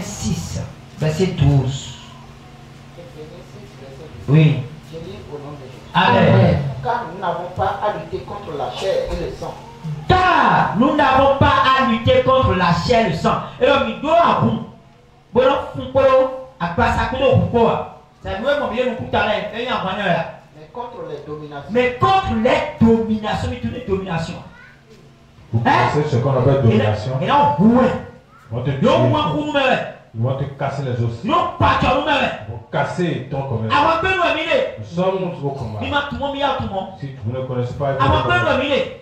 6, verset 12. Oui. Je lis au nom de Jésus. Amen. Car nous n'avons pas à lutter contre la chair et le sang. Car nous n'avons pas à lutter contre la chair et le sang. Et donc, il doit avoir bon, à quoi ça peut ça doit être bien tout à l'heure. Mais contre les dominations. Mais contre les dominations, mais toutes les dominations. Vous connaissez ce qu'on appelle domination? Et là, on ouais. Ils vont te tuer. Ils vont te casser les os. Ils vont casser ton commerce. Nous sommes au combat. Si vous ne connaissez pas, nous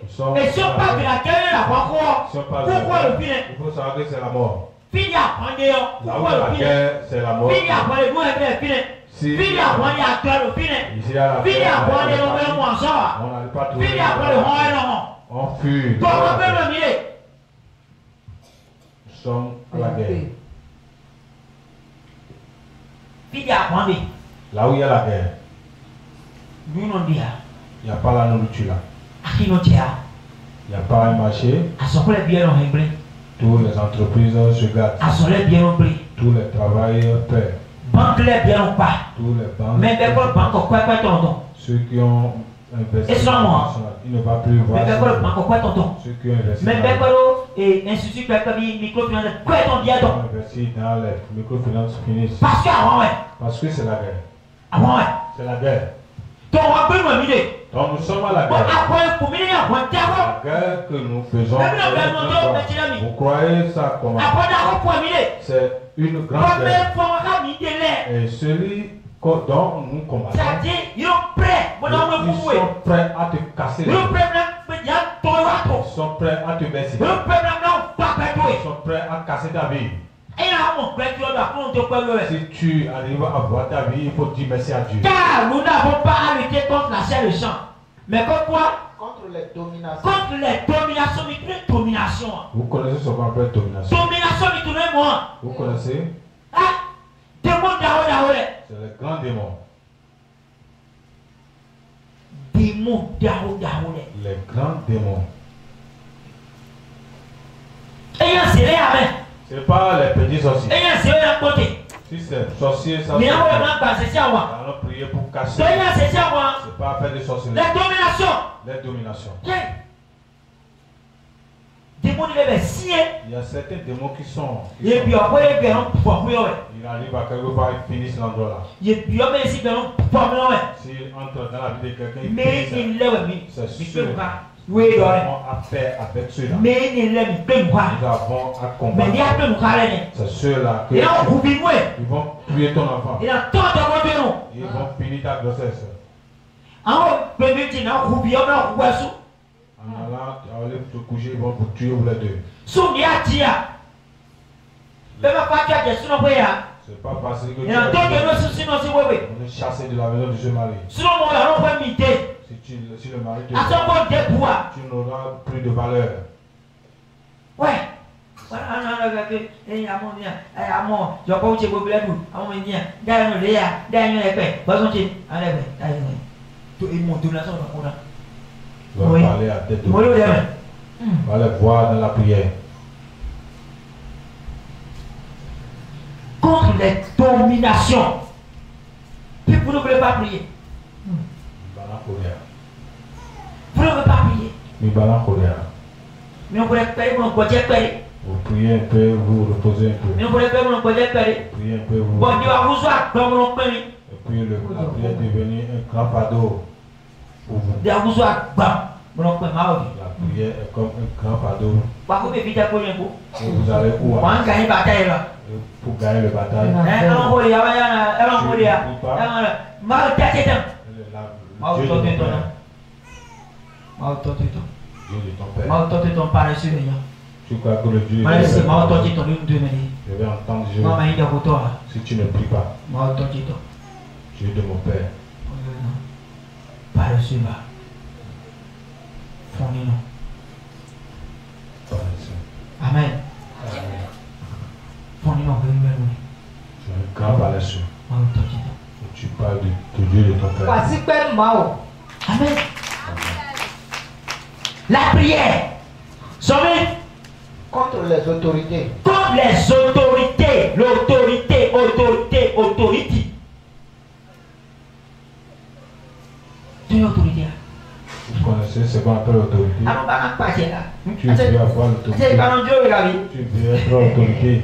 sommes. Et si on parle de la guerre, si on parle de la guerre, il faut savoir que c'est la mort. Là où la guerre, c'est la mort. Si ici à la guerre, on n'allait pas trouver. On fuit. Nous sommes à la guerre. Là où il y a la guerre, il n'y a pas la nourriture là. Il n'y a pas un marché. Toutes les entreprises se gâtent. Tous les travailleurs paient. Tous les banques. Ceux qui ont investi, il ne va plus voir. Ceux qui ont investi dans les microfinances finissent. Parce que c'est la guerre. C'est la guerre. Donc nous sommes à la guerre. La guerre que nous faisons. Vous croyez ça comment? C'est une grande guerre. Et celui dont nous combattons, ils sont prêts à te casser les os. Ils sont prêts à te baisser. Ils sont prêts à casser ta vie. Si tu arrives à voir ta vie, il faut dire merci à Dieu. Car nous n'avons pas à lutter contre la chair et le sang. Mais quoi? Contre les dominations. Contre les dominations, mais quelle domination? Vous connaissez ce qu'on appelle domination? Domination, mais tout le monde. Vous connaissez? Ah, démon d'Aoule. C'est le grand démon. Démon d'Aoule. Les grands démons. Et c'est rien, amen. Ce n'est pas les petits sorciers. Et c'est rien à côté. Si c'est sorcier, ça mais c'est. allons prier pour casser. C'est pas faire des sorciers. Les dominations. Les dominations. Démons il y a certains démons qui sont. Il arrive à quelque part, ils finissent l'endroit là. S'ils entrent dans la vie de quelqu'un, c'est sûr. Nous avons affaire avec ceux-là. Nous avons à combattre. C'est ceux-là qui ils vont tuer ton enfant. Ils vont finir ta grossesse. En allant te coucher, ils vont vous tuer vous les deux. C'est pas parce que tu es chassé de la maison de ce mari. Si le mari te tu n'auras plus de valeur. Ouais. Tu vas parler à tête de va les voir dans la prière. Contre les dominations. Puis vous ne voulez pas prier. Vous ne voulez pas prier. Mais on pourrait faire mon côté. Vous priez un peu, vous reposez un peu. Mais on pourrait faire mon côté. Priez un peu, vous. Bon Dieu va vous voir dans mon pays. Et puis la prière est devenue un grand fardeau pour vous. Dieu vous voir dans mon pays. La prière est comme un grand fardeau. Et vous allez où? Pour gagner le bataille. Dieu de ton père. Tu crois que le Dieu je vais entendre Dieu si tu ne pries pas. Dieu de mon père. Amen. Amen. Dieu de ton Père. Voici Père Mao. Amen. La prière. Sommez. Contre les autorités. Contre les autorités. L'autorité, autorité, autorité. Une autorité. Vous connaissez ce qu'on appelle l'autorité. Alors, pas là. Tu veux avoir l'autorité. C'est pas un Dieu, regardez. Tu veux être l'autorité.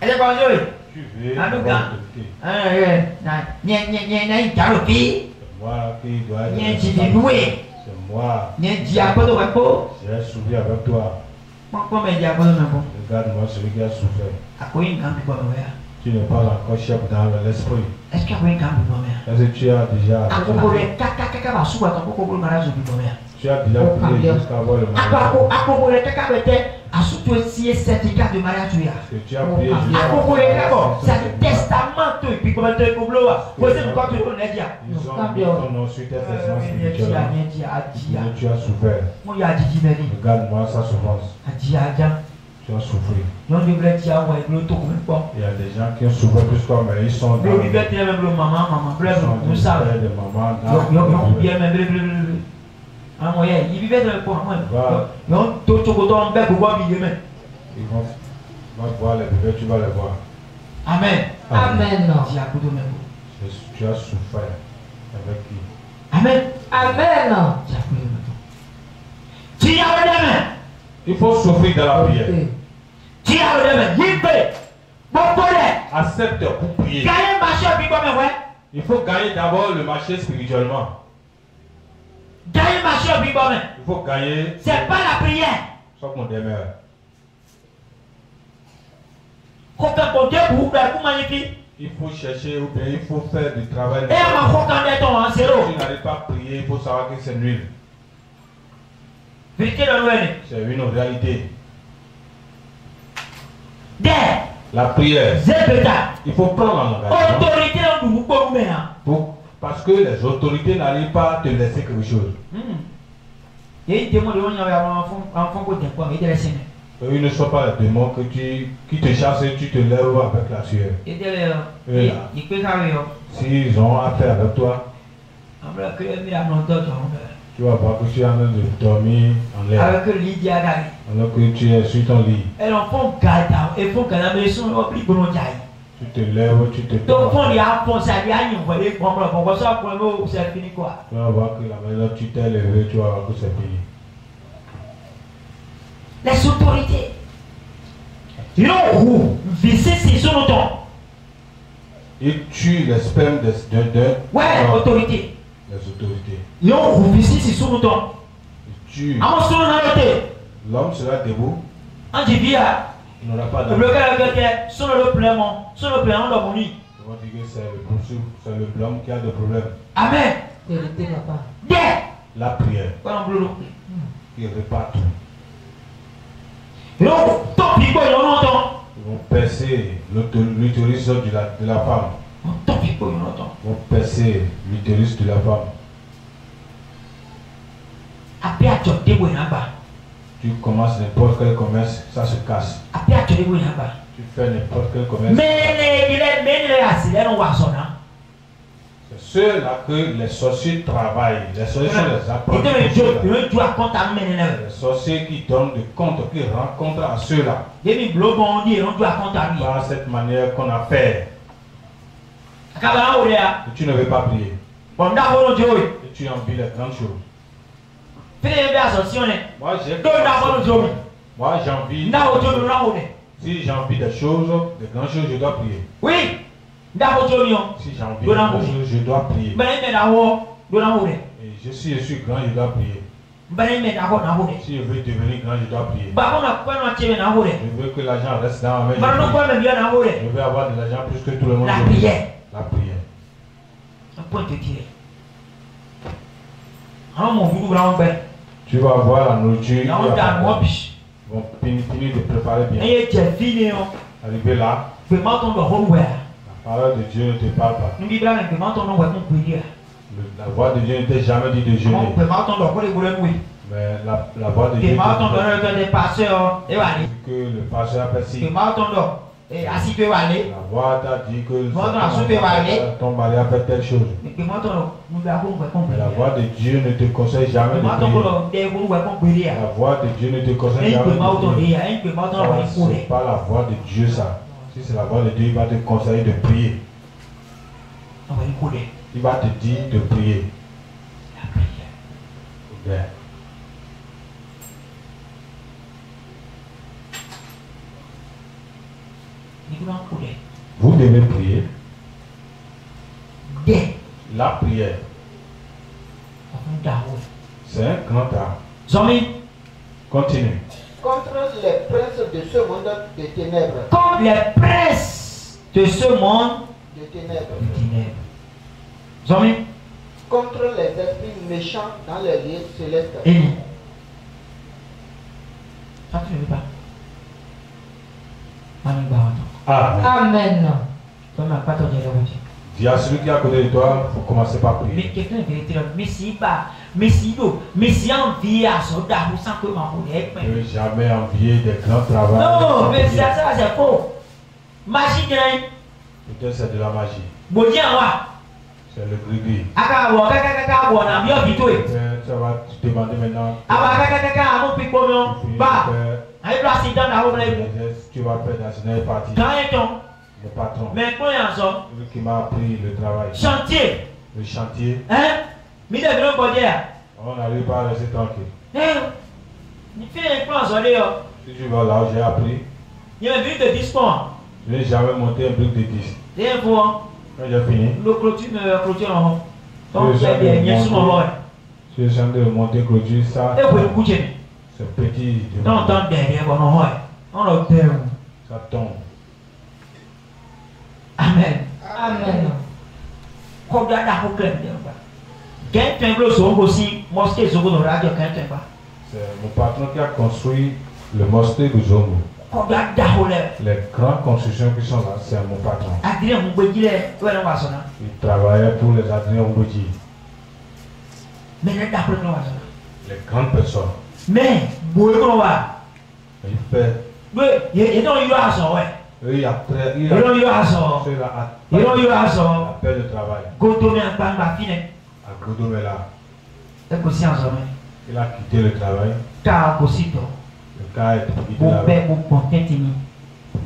Elle est pas un Dieu. Tu veux En avoir tout cas. l'autorité. Moi qui dois être. C'est moi. J'ai souffert avec toi. Regarde-moi celui qui a souffert. Tu n'es pas encore chef dans l'esprit. Est-ce que tu as déjà prié jusqu'à avoir le mariage? certificat de mariage. Est-ce que tu as prié C'est testament. Ils ont mis ton nom sur tes testaments spirituels. Mais tu as souffert. Regarde-moi sa souffrance. Tu as souffert. Il y a des gens qui ont souffert plus que toi, mais ils sont dans le de maman. Ils vont voir les bébés, tu vas les voir. Amen. Amen. Tu as souffert avec qui? Amen. Amen. Il faut souffrir dans la prière. Accepte pour prier. Il faut gagner d'abord le marché spirituellement. Il faut gagner. C'est pas la prière. Soit qu'on demeure. Il faut chercher ou bien il faut faire du travail. Si tu n'arrives pas à prier, il faut savoir que c'est nul. C'est une réalité. La prière. Il faut prendre l'engagement. Parce que les autorités n'arrivent pas à te laisser quelque chose. Ils ne sont pas les démons qui te chassent et tu te lèves avec la sueur. S'ils ont affaire avec toi, tu vas voir que tu es en train de dormir en l'air. Alors que tu es sur ton lit. Tu te lèves, tu te tu vas voir que la maison tu t'es levé, tu vas voir que c'est fini. Les autorités. Ils tuent les spermes de autorité. Les autorités. Ils tuent. L'homme sera debout. Il n'aura pas d'âme. Ils vont dire que c'est le l'homme qui a des problèmes. Amen. La prière. Il répare tout. Ils vont percer l'utérus de la femme. Ils vont percer l'utérus de la femme. Tu commences n'importe quel commerce, ça se casse. Tu fais n'importe quel commerce. C'est ceux-là que les sorciers travaillent. Les sorciers sont les apprentis. Les sorciers qui donnent des comptes, qui rencontrent à ceux-là. Par cette manière qu'on a fait. Et tu ne veux pas prier. Et tu envies les grandes choses. Moi j'ai envie. Si j'ai envie des choses, des grandes choses, je dois prier. Oui. Si j'ai envie de grandes choses, je dois prier. Et si je suis grand, je dois prier. Si je veux devenir grand, je dois prier. Je veux que l'argent reste dans ma main. Je veux avoir de l'argent plus que tout le monde. La prière. La prière. Un point de tir. Tu vas avoir la nourriture. Ils vont finir de préparer bien. Arrivé là, la parole de Dieu ne te parle pas. La voix de Dieu ne t'a jamais dit de jeûner. Mais la voix de Dieu te dit que le pasteur a fait ci. Et assis tu vas aller. La voix t'a dit que ton mari a fait telle chose. Mais la voix de Dieu ne te conseille jamais de prier. La voix de Dieu ne te conseille jamais de prier. C'est pas la voix de Dieu ça. Si c'est la voix de Dieu, il va te conseiller de prier. Il va te dire de prier. Bien. Vous devez prier. La prière. C'est un grand art. Continue. Contre les princes de ce monde de ténèbres. Contre les princes de ce monde de ténèbres. Contre les esprits méchants dans les lieux célestes. Ça tu ne veux pas. Amen. Dis à celui qui est à côté de toi, il faut commencer par prier. Mais quelqu'un est mais si envie à son d'amour sans que ma ne jamais envier des grands travaux. Non, mais ça c'est faux. Magie gagne. Peut-être c'est de la magie. Bon Dieu, c'est le gris-gris. Ça va te demander maintenant. Tu vas faire dans une partie. Le patron. Mais celui qui m'a appris le travail. Chantier. Le chantier. Hein? On n'arrive pas à rester tranquille. Si tu vas là où j'ai appris. Il y a un brique de 10 points. Je n'ai jamais monté un brique de 10. C'est un point. Quand j'ai fini. Le clôture en haut. Donc c'est bien sur mon rôle. Je suis en train de monter clôture ça. C'est petit. Non, dans derrière, on a ça tombe. Amen. Amen. C'est mon patron qui a construit le mosquée de Zongo. Les grandes constructions qui sont là, c'est mon patron. Il travaillait pour les Adrien Mbodji. Les grandes personnes. Mais, il fait. Il don't you ask Il après, il don't you ask il don't you ask appel de travail. Godomé en bas ma fille. À Godomé là. Il a quitté le travail. Car aussi toi. Le cas est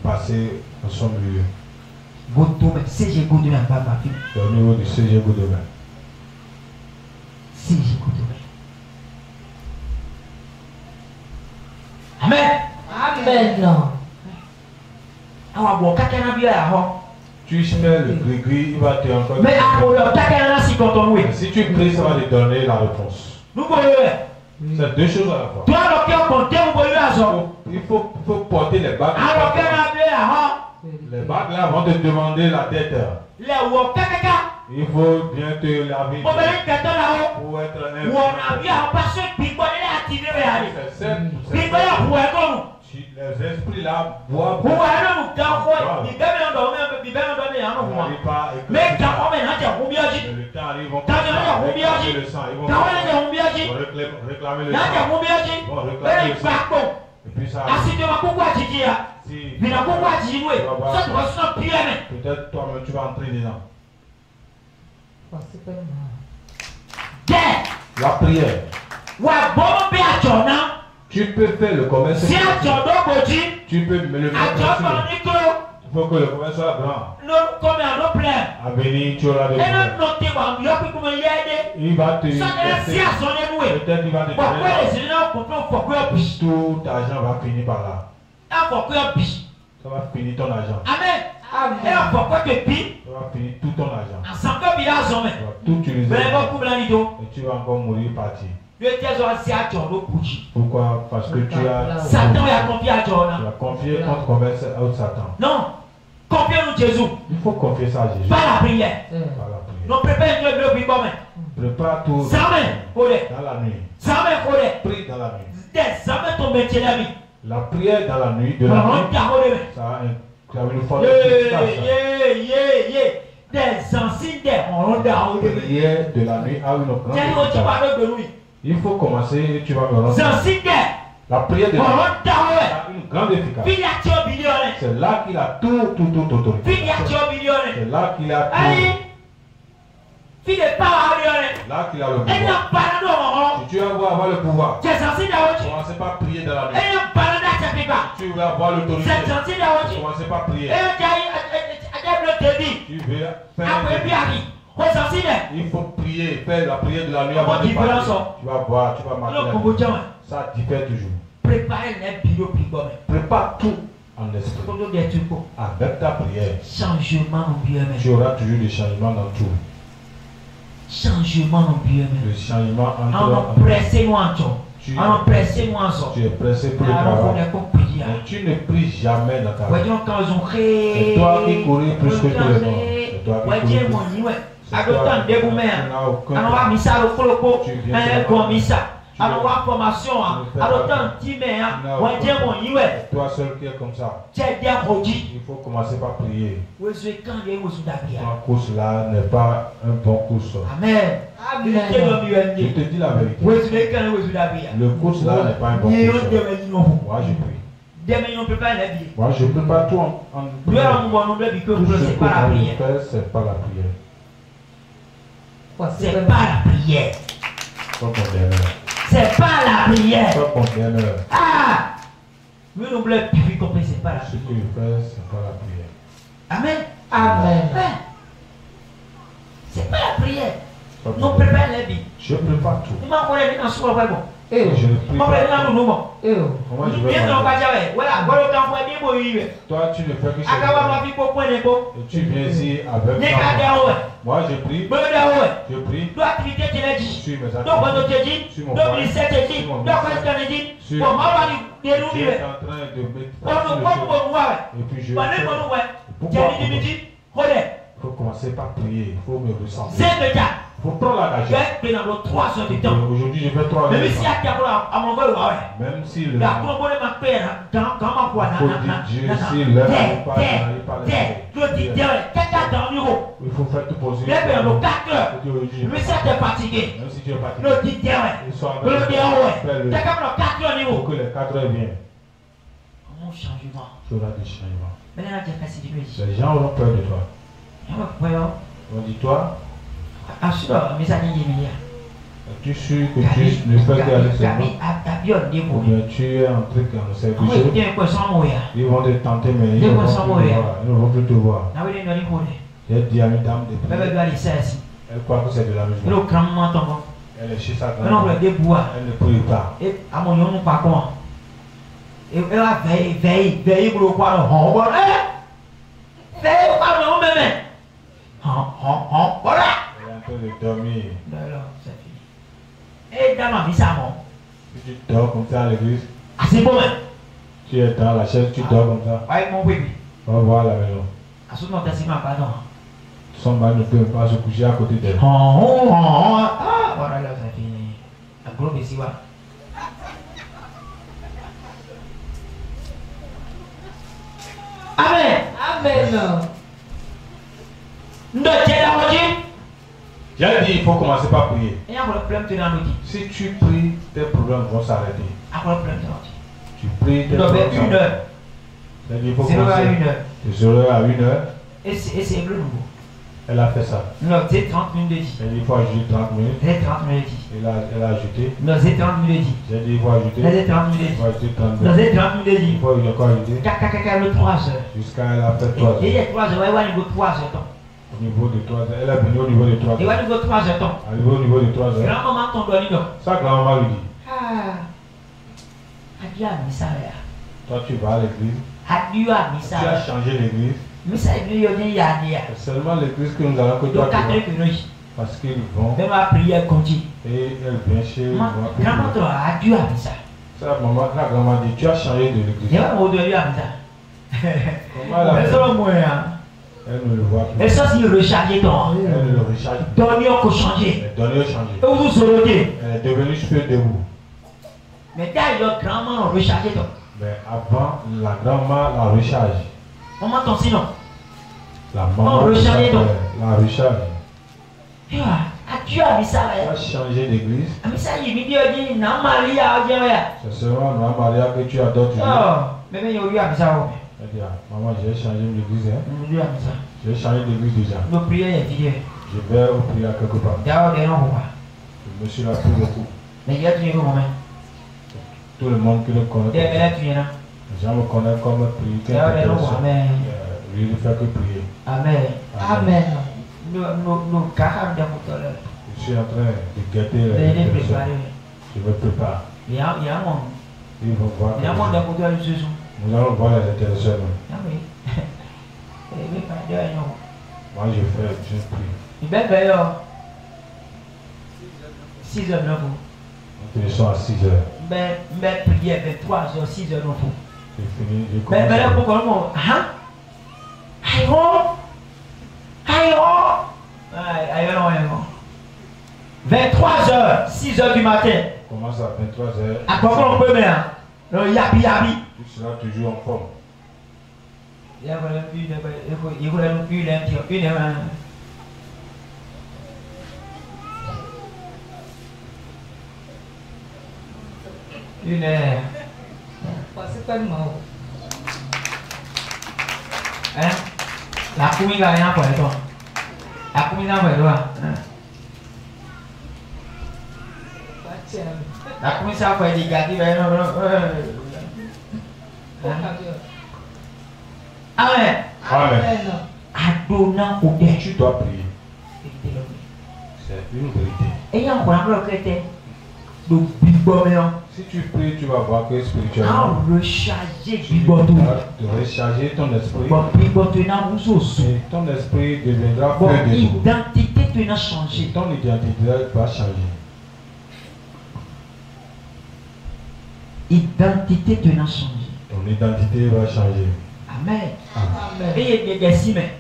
passer dans son milieu. Godomé, CG Godomé en bas ma fille. C'est au niveau du CG Godomé. CG Godomé. Amen. Amen. Tu fais le gris-gris, il va te encore. Mais si tu pries, ça va te donner la réponse. C'est deux choses à la fois. Il faut porter les bagues. Les bagues là vont te demander la tête. Il faut bien te laver pour être les esprits là boivent. Mais le temps arrive, ils vont réclamer le sang. Ils vont réclamer le sang. Et puis ça peut-être toi-même tu vas entrer dedans. La prière. Tu peux faire le commerce. Tu peux me le faire. Il faut que le commerce soit grand. À venir, tu auras des problèmes. Il va te peut-être il va te donner. Tout argent va finir par là. Ça va finir ton argent. Amen. Ça va finir tout ton argent. Tu vas tout utiliser. Et tu vas encore mourir parti. Pourquoi? Parce que tu as confié contre commerce à Satan. Non, confiez-nous Jésus. Il faut confier ça à Jésus. Par la prière. Par la prière. Nous préparons prépare tout dans la nuit. Prie dans la nuit. La prière dans la nuit, ça a une forte des anciens prière de la nuit a une grande. Il faut commencer et tu vas me rendre. La prière de la nuit a une grande efficacité. C'est là qu'il a toute autorité. C'est là qu'il a tout. Là qu'il a le pouvoir. Si tu veux avoir le pouvoir, commencez pas à prier dans la nuit. Si tu veux avoir l'autorité, commencez pas à prier. Tu veux faire il faut prier, faire la prière de la nuit avant de partir. Tu vas voir, tu vas marcher. Ça diffère toujours. Prépare tout en esprit. Avec ta prière, tu auras toujours des changements dans tout. Changement dans Dieu. Le changement entre tu es pressé pour le travail. Mais tu ne pries jamais dans ta vie. C'est toi qui cours plus que tous les autres. C'est toi qui cours plus. Toi seul qui est comme ça. Il faut commencer par prier. Ton course là n'est pas un bon course. Amen. Je te dis la vérité. Le course là n'est pas un bon course. Moi je prie. Moi je ne peux pas tout en prière. Tout ce que je fais, c'est pas la prière. C'est pas la prière. C'est pas la prière. Ah! Mais non, c'est pas la prière. Ce que je fais, c'est pas la prière. Amen. Amen. C'est pas la prière. Non, prépare la vie. Je prépare tout. Je ne prie pas. Comment je vais toi, tu ne fais que ça. Et tu viens ici avec moi. Moi, je prie. Je prie. Sur mes activités. Sur mon mari. Sur mon ministère. Sur Dieu est en train de mettre. Et puis je fais. Pourquoi? Il faut commencer par prier. Il faut me ressentir. Il faut prendre l'engagement. Aujourd'hui, je vais 3 heures. Même si le Dieu, si l'heure n'est pas il faut faire tout possible. Même si tu es fatigué, il faut que les 4 heures viennent. Tu auras des changements. Les gens auront peur de toi. On dit toi. Tu es sûr que tu ne fais qu'aller seulement. Ou bien tu es un truc en service. Ils vont te tenter, mais ils ne vont plus te voir. J'ai dit à une dame de prier. Elle croit que c'est de la maison. Elle est chez sa grand-mère. Elle ne prie pas. De dormir. Et dans ma vie, ça va. Tu dors comme ça à l'église. Ah, c'est bon, hein? Tu es dans la chaise, tu dors comme ça. Ouais, mon bébé. On va voir la maison. Ah, ce moment, c'est ma pardon. Son mari ne peut pas se coucher à côté d'elle. Ah, voilà, là, ça finit. Un gros ici, voilà. Amen. Amen. J'ai dit, il faut commencer par prier. Si tu pries, tes problèmes vont s'arrêter. Tu pries, tes problèmes vont s'arrêter. Il faut commencer à 1 heure. De 0 à 1 heure. Et c'est le nouveau. Elle a fait ça. Non, c'est 30 minutes. J'ai dit, il faut ajouter 30 minutes. C'est 30 minutes. Elle a ajouté. Non, c'est 30 minutes. J'ai dit, il faut ajouter. C'est 30 minutes. Il faut ajouter 30 minutes. Non, c'est 30 minutes. Il faut encore ajouter. Le 3 heures. Jusqu'à elle a fait 3 heures. Et il y a 3 heures, ouais, niveau 3 heures. Au niveau de 3 heures. Elle est venue au niveau de 3 heures. Et ouais, niveau 3 heures. Au niveau de 3 heures. Grand-maman tombe dans l'île. Ça, grand-maman lui dit. Ah. Adieu à Missa. Toi, tu vas à l'église. Adieu à Missa. Tu as changé l'église. Missa est venu il y a c'est seulement l'église que nous allons que toi tu vas. Parce qu'ils vont. Même la prière continue. Et elle vient chez moi. Grand-maman, adieu à Missa. Ça, maman, la grand-maman dit, tu as changé de l'église. Il y a un mot de lui à Missa. Comment elle a fait? Elle ne le voit plus. Et ça, c'est recharger ton. Elle ne le recharge plus. Donner au changer. Donner au changer. Et vous sorotez. Elle est devenue super debout. Mais d'ailleurs, grand-maman a rechargé ton. Mais avant, la grand-maman la recharge. Maman, ton sinon. La maman recharge ton. La recharge. Adieu à Missa. Tu as changé d'église. Missa, il me dit, non, Maria, c'est seulement non, Maria que tu adores toujours. Mais il y a eu à ça. Maman, j'ai changé l'église. J'ai changé l'église déjà. Nos prières est vidée. Je vais au prière quelque part. Je me suis là tout beaucoup. Mais il y a tout le monde. Tout le monde qui le connaît. Je me connais comme prier. Lui, il ne fait que prier. Amen. Amen. Je suis en train de guetter les personnes. Je me prépare. Il y a un monde. Ils vont voir. Il y a un monde à côté de Jésus. Nous allons voir les intéressés. Ah oui. Moi, je prie. Il va faire 6 heures. Ils sont à 6 heures. Mais prier 23 heures, 6 heures. C'est fini. Mais là, pourquoi le monde? Hein? Aïe, 23 heures, 6 heures du matin. Commence à 23 heures. À quoi on peut mettre? Le yabi. Tu seras toujours en forme. Il y a une heure. Hein? La commune n'a rien pour toi. La commune n'a rien pour toi. La commune ça fait des gars qui Amen. Amen. Adonnant au dé. Tu dois prier. C'est une vérité. Et il y a encore un chrétien. Donc, biboméon. Si tu pries, tu vas voir que spirituellement. Ah, recharger tu bibotou. vas recharger ton esprit. Bon, bibotou n'a pas Et ton esprit deviendra bon, plus de identité tu n'as changé. Ton identité va changer. Identité tu n'as changé. Ton identité va changer. Amen. Amen. Et il y a des si mais.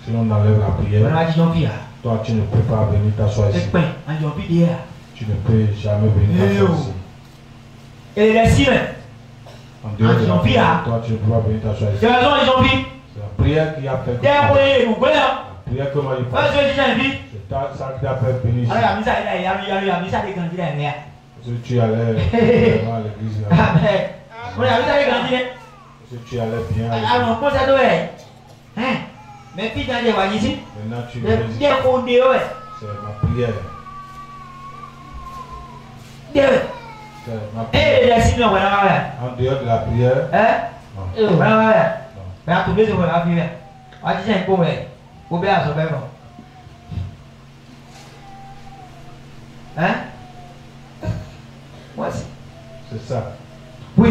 Si on enlève la prière, toi tu ne peux pas venir t'asseoir ici. Tu ne peux jamais venir t'asseoir ici. Et les si mais. En dehors de la prière, toi tu ne peux pas venir t'asseoir ici. C'est la prière qui a fait que la prière que moi je fais. C'est ça qui a fait venir ici. Si tu allais vraiment à l'église là. Si tu allais bien à l'église. Mais puis dans les voix ici, maintenant tu viens ici. C'est ma prière. C'est ma prière. En dehors de la prière. C'est ça. Au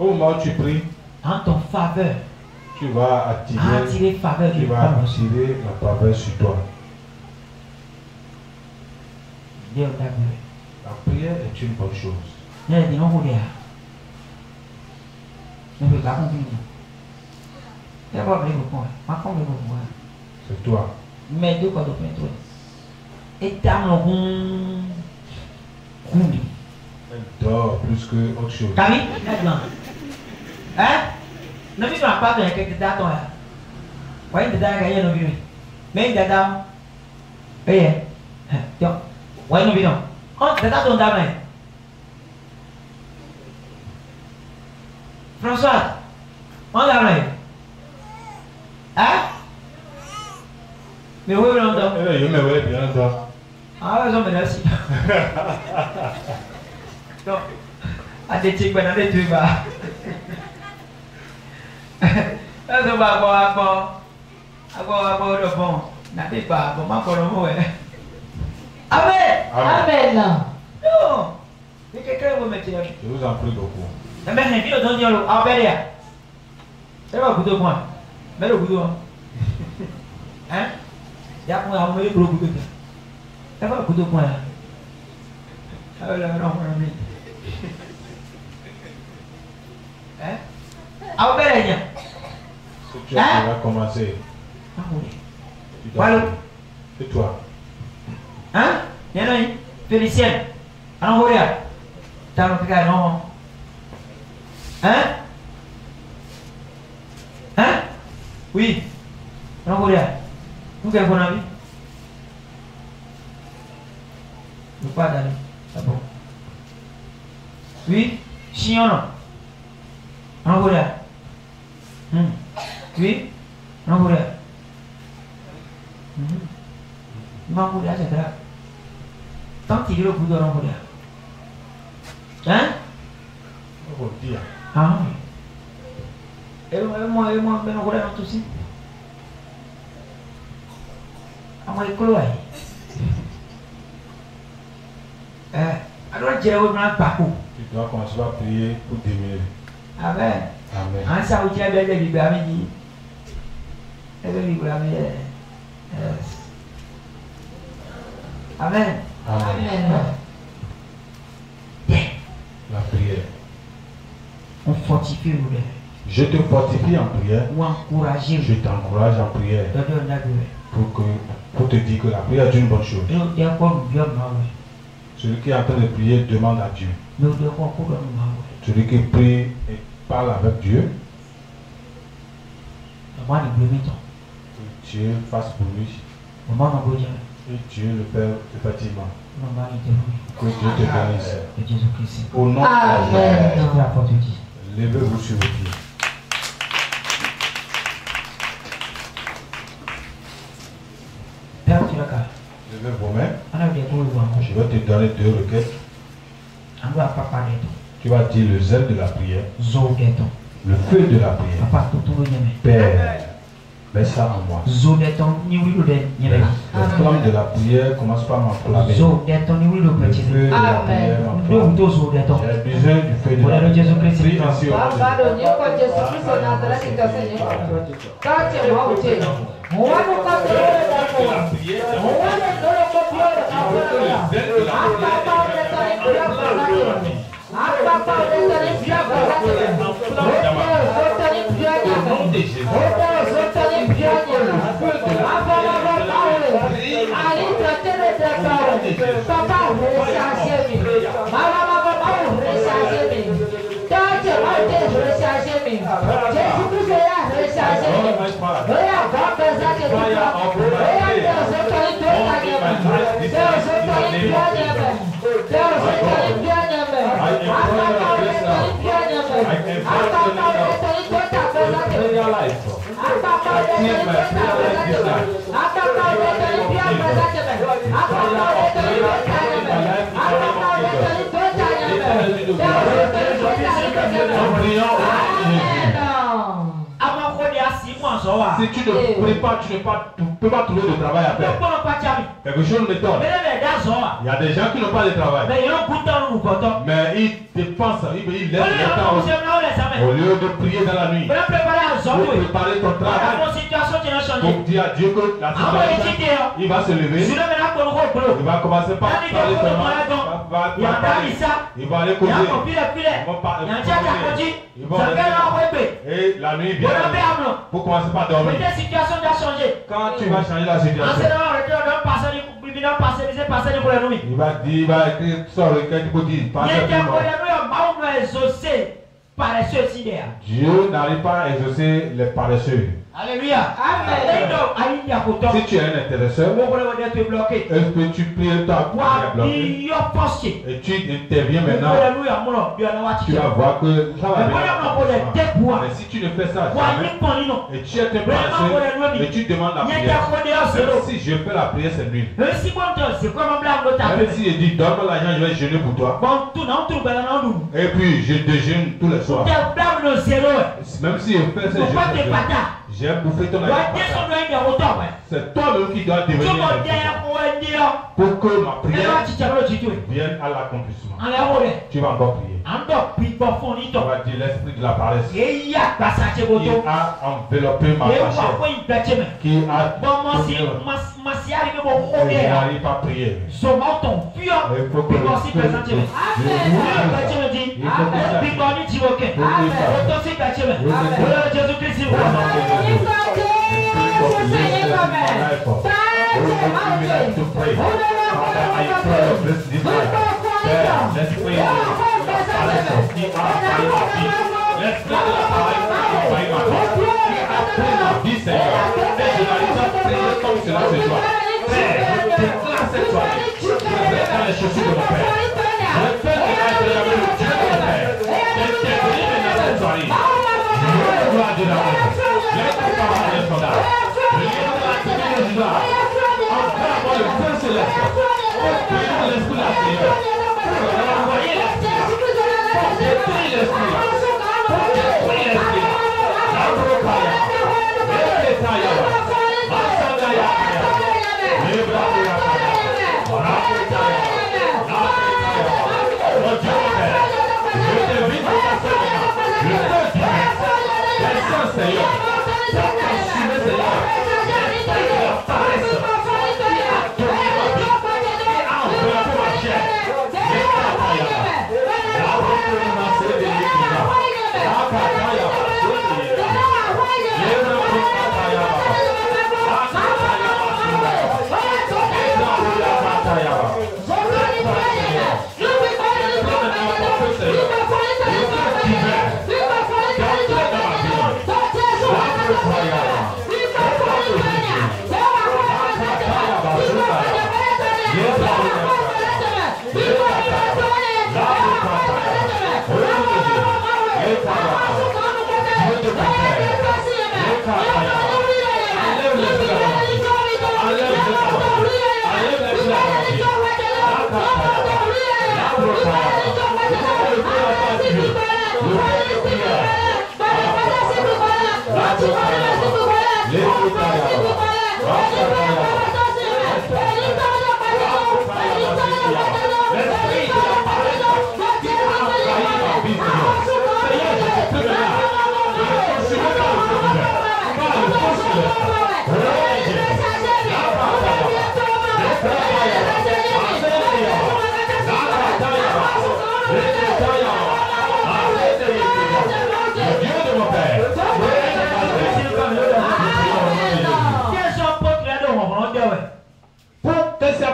moment où tu pries, en ton faveur, tu vas attirer faveur la faveur sur toi. La prière est une bonne chose. C'est toi. Mais deux quoi d'autre et t'as mon Elle dort plus que autre chose. T'as vu? Hein? Ne vis pas de quelque date là. Ouais, de date gagne nos vies. Mais de date. Eh. Tiens. Ouais, nos vies non. Oh, de date on dame. François. On dame. Hein? Mais oui, on dame. Je me vois bien là. Ah, ouais, je me laisse. Donc, à des trucs, à des trucs, là, c'est pas bon, le bon. N'allez pas, bon, ma bonne mot. Amen. Amen. Non. Mais quelqu'un vous mettez là. Je vous en prie beaucoup. Mais c'est bien, on dit, on va aller. C'est pas couteau moi. Mais le couteau. Hein? Il y a pour avoir le couteau. C'est pas couteau moi. Ah, là, non, mon ami. Hein? Ah, ben, rien. Si tu vas commencer. Ah, oui. Voilà. Et toi? Hein? Il y en a une. Félicien. Alors, regarde. T'as un truc à non. Hein? Hein? Oui. Alors, regarde. Vous avez bon avis? Ne pas d'aller. C'est bon. Oui? Chignon. Oui. C'est grave. Tant qu'il est au bout de l'envoyer. Hein? On va dire. Ah oui. Et moi, ben on regarde tout aussi. Ah moi, il alors, je vais vous parcours. Tu dois commencer à prier pour demeurer. Amen. Amen. En ça, vous avez des livres à midi. Amen. Amen. La prière. On fortifie nous. Je te fortifie en prière. Ou encourager. Je t'encourage en prière. Pour te dire que la prière est une bonne chose. Celui qui est en train de prier demande à Dieu. Celui qui prie et parle avec Dieu. Que Dieu fasse pour lui. Et Dieu le fait effectivement. Que Dieu te bénisse. Au nom de Jésus. Levez-vous sur vos pieds. Levez vos mains. Je vais te donner 2 requêtes. Tu vas dire le zèle de la prière. Le feu de la prière. Père, mets ça en moi. La flamme de la prière commence par m'enflammer. Le feu de la prière m'enflamme. J'ai besoin du feu de la prière. Prie ainsi au nom de Jésus. Si tu ne pries pas, tu ne peux pas trouver de travail à faire. Quelque chose m'étonne. Il y a des gens qui n'ont pas de travail. Mais ils dépensent, ils laissent le temps au lieu de prier dans la nuit. Pour préparer ton travail. Pour dire à Dieu que la situation, il va se lever. Il va commencer par parler seulement. Il va aller causer. Et la nuit vient. Pour commencer par dormir. Quand tu vas changer la situation, il va dire, il va écrire, sort le cas pour dire, Dieu n'arrive pas à exaucer les paresseux. Alléluia. Amen. Si tu es un intéresseur, est-ce que tu pries ta prière bloquée et tu interviens maintenant, tu vas voir que ça va bien. Mais si tu ne fais ça jamais, et tu es un paresseux et tu demandes la prière, même si je fais la prière, c'est nul. Même si je dis donne-moi l'argent, je vais jeûner pour toi. Et puis je déjeune tous les soirs. Même si je fais ça, j'ai bouffé ton argent. C'est toi-même qui dois devenir pour que ma prière vienne à l'accomplissement. Tu vas encore prier. Tu vas dire l'esprit de la paresse qui a enveloppé ma chair, qui a tourné. Je n'arrive pas à prier. Il faut que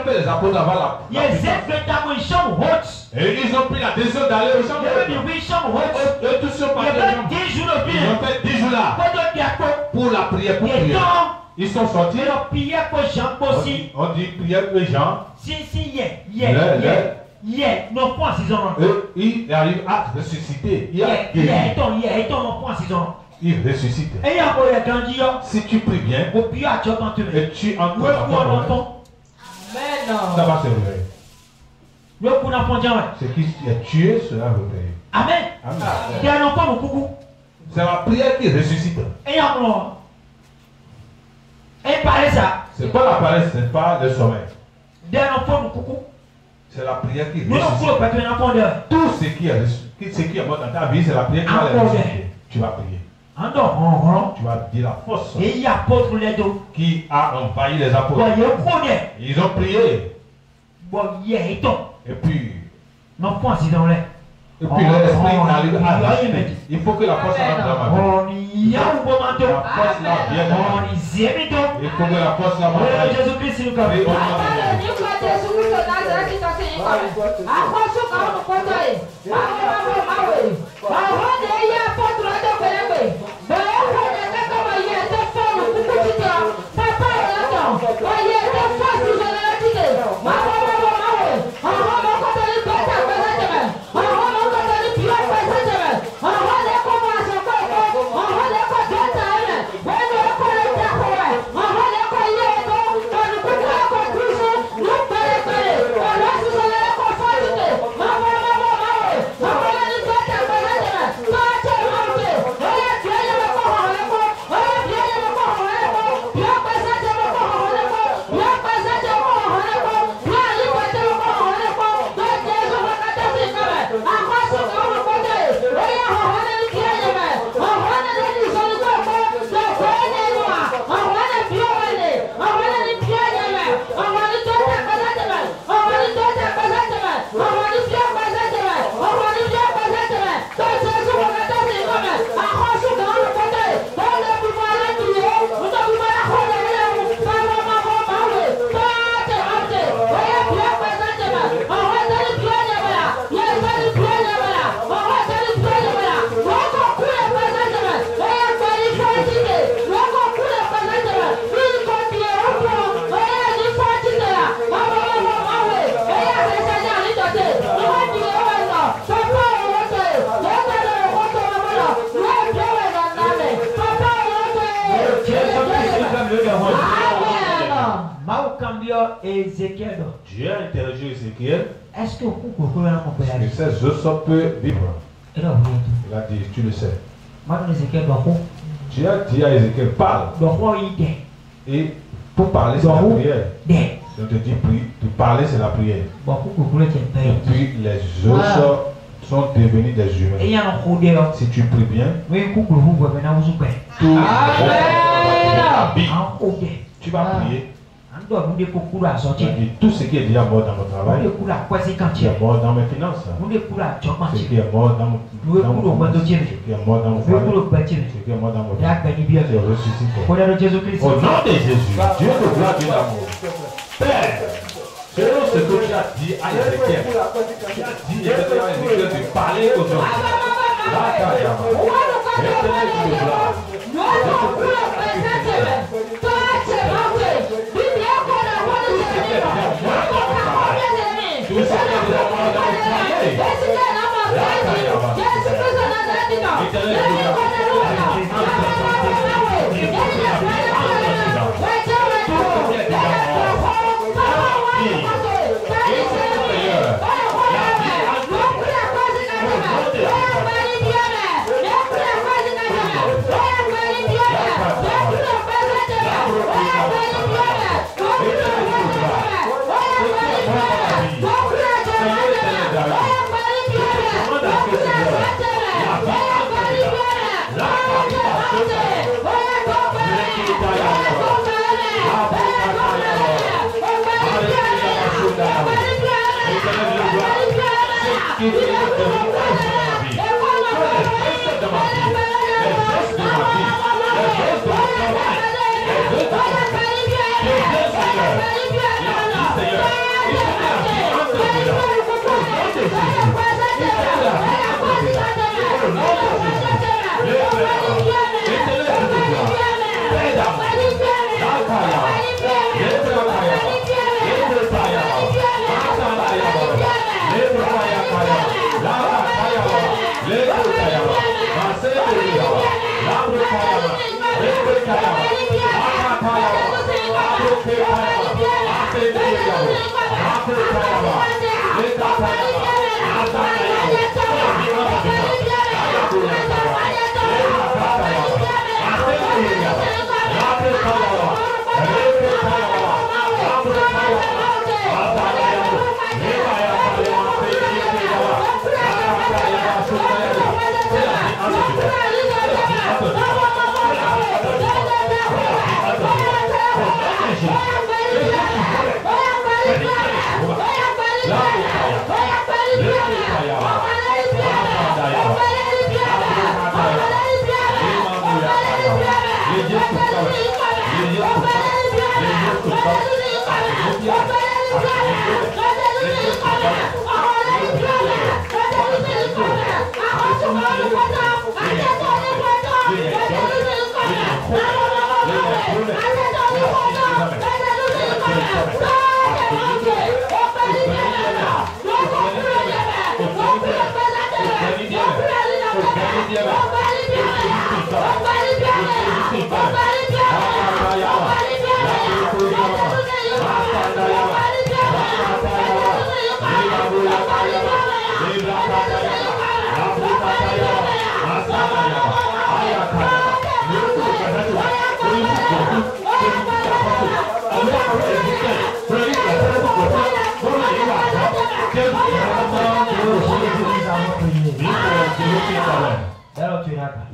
Les apôtres avant la et ils ont pris la décision d'aller au champ. Et tous sont partis. Ils ont fait 10 jours là pour la prière, pour prier. Ils sont sortis. On dit prière pour Jean. Il arrive à ressusciter. Il ressuscite. Si tu pries bien et tu entends, ça va se réveiller. Ce qui est tué sera réveillé. Amen. C'est la prière qui ressuscite. C'est pas la paresse, c'est pas le sommeil. C'est la prière qui ressuscite. Tout ce qui est mort dans ta vie, c'est la prière qui va les ressusciter. Tu vas prier. Tu vas dire la force qui a envahi les apôtres. Ils ont prié. Et puis l'esprit arrive à racheter. Il faut que la force rentre dans ma vie. La force là vient. Il faut que la force là rentre. Jésus-Christ, Dieu a interrogé Ézéchiel. Est-ce que ces os peut vivre? Il a dit, tu le sais. Dieu a dit à Ézéchiel, parle. Et pour parler, c'est la prière. Je te dis, pour parler, c'est la prière. Et puis les os sont devenus des humains. Si tu pries bien, tu vas prier. Tout ce qui est déjà mort dans mon travail, qui est mort dans mes finances, ce qui est mort dans mon ce qui est mort dans mon foyer, ce qui est mort dans mon vie, c'est ressuscité. Au nom de Jésus, Dieu te gloire, Dieu d'amour. Père, selon ce que tu as dit à Ézéchiel, tu as dit à Ézéchiel de parler aux hommes.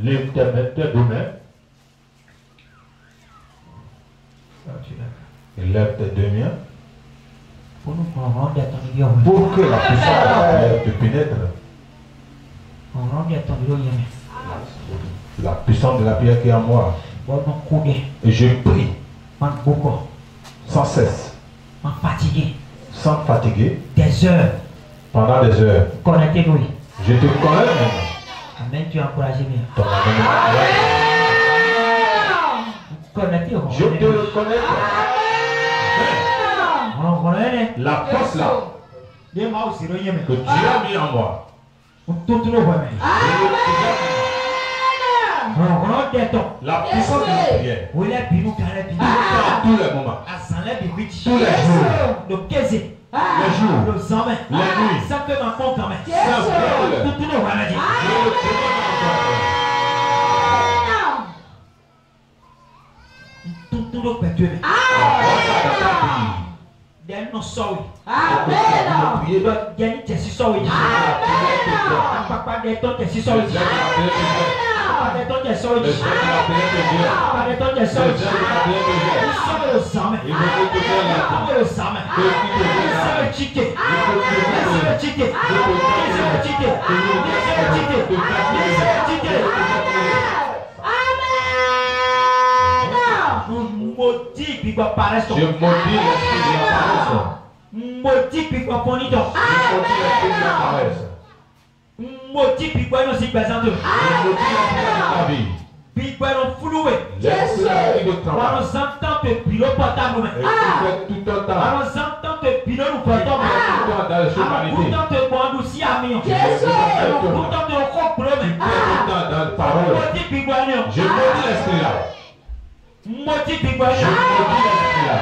Lève tes deux mains. Lève tes deux mains. Pour que la puissance te pénètre. La puissance de la prière qui est en moi. Et je prie sans cesse, sans fatiguer, des heures, pendant des heures. Connectez-nous. Je te connais maintenant. Amen, tu as encouragé bien. Je te le connais. La force là que Dieu a mis en moi. La puissance de la prière. À tous les moments. Tous les jours. Les jours. Les nuits. Ça fait ma compte quand même. Tout le monde va dire. Tout le pétué. Then no sorry. Amen. You don't get it, sorry. Amen. Papa, they don't get sorry. Papa, they don't get sorry. Papa, they don't get sorry. Sorry, Sam. Sorry, Sam. Sorry, chicken. Sorry, chicken. Sorry, chicken. Sorry, chicken. Maudit puis quoi paraît son. Je maudis l'esprit de la paresse. Maudit puis quoi poni donc. Je maudis l'esprit de la paresse. Maudit puis quoi nous s'y présente. Je maudis l'esprit de la vie. Puis quoi nous floué. L'esprit de travail. On nous entend que pilote portable. Et tu fais tout le temps. On nous entend que pilote nous portable. Tout le temps dans les humanité. Pourtant que bon nous s'y a mis. Pourtant que nous comprenons. Tu fais tout le temps dans la parole. Maudit puis quoi nous. Je maudis l'esprit là. Maudit puis quoi Je nous. maudis l'esprit là.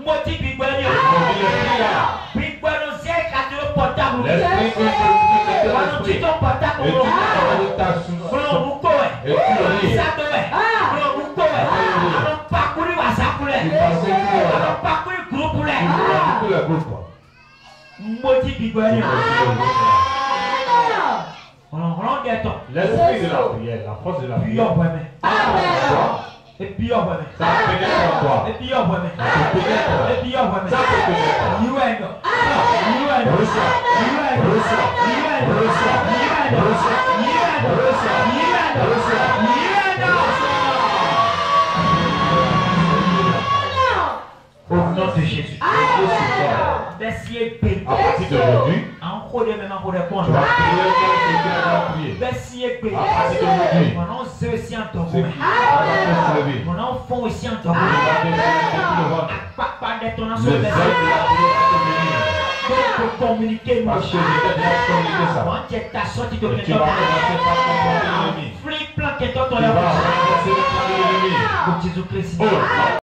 Maudit puis quoi nous. Je maudis l'esprit là. Puis quoi nous c'est quand nous portable. L'esprit que Nous tu disons portable. et tu as ta sous. Et tu le lis. Tous les groupes. L'esprit de la prière, la force de la prière. Et puis on va Ça pénètre en toi. et puis on va Ça pénètre. et puis on va Ça te pénètre. you and you and Reçois. Reçois. Reçois. au nom de Jésus. Merci et béni. À partir d'aujourd'hui, Encore des mêmes encore des points. tu vas prier comme tu as prié. Merci et béni. À partir d'aujourd'hui, Mon nom c'est aussi en ton c'est nom. qui va te lever. Mon enfant aussi en ton Tu nom. vas te lever tout le ventre. Papa de ton nom Les sur ailes de la prière vont te venir. pour communiquer mon Parce que j'étais déjà communiqué ça. Quand tu es sorti de Et tu vas commencer par comprendre l'ennemi. Flip plan que toi Tu vas renverser le plan de l'ennemi. Pour Jésus-Christ. Oh.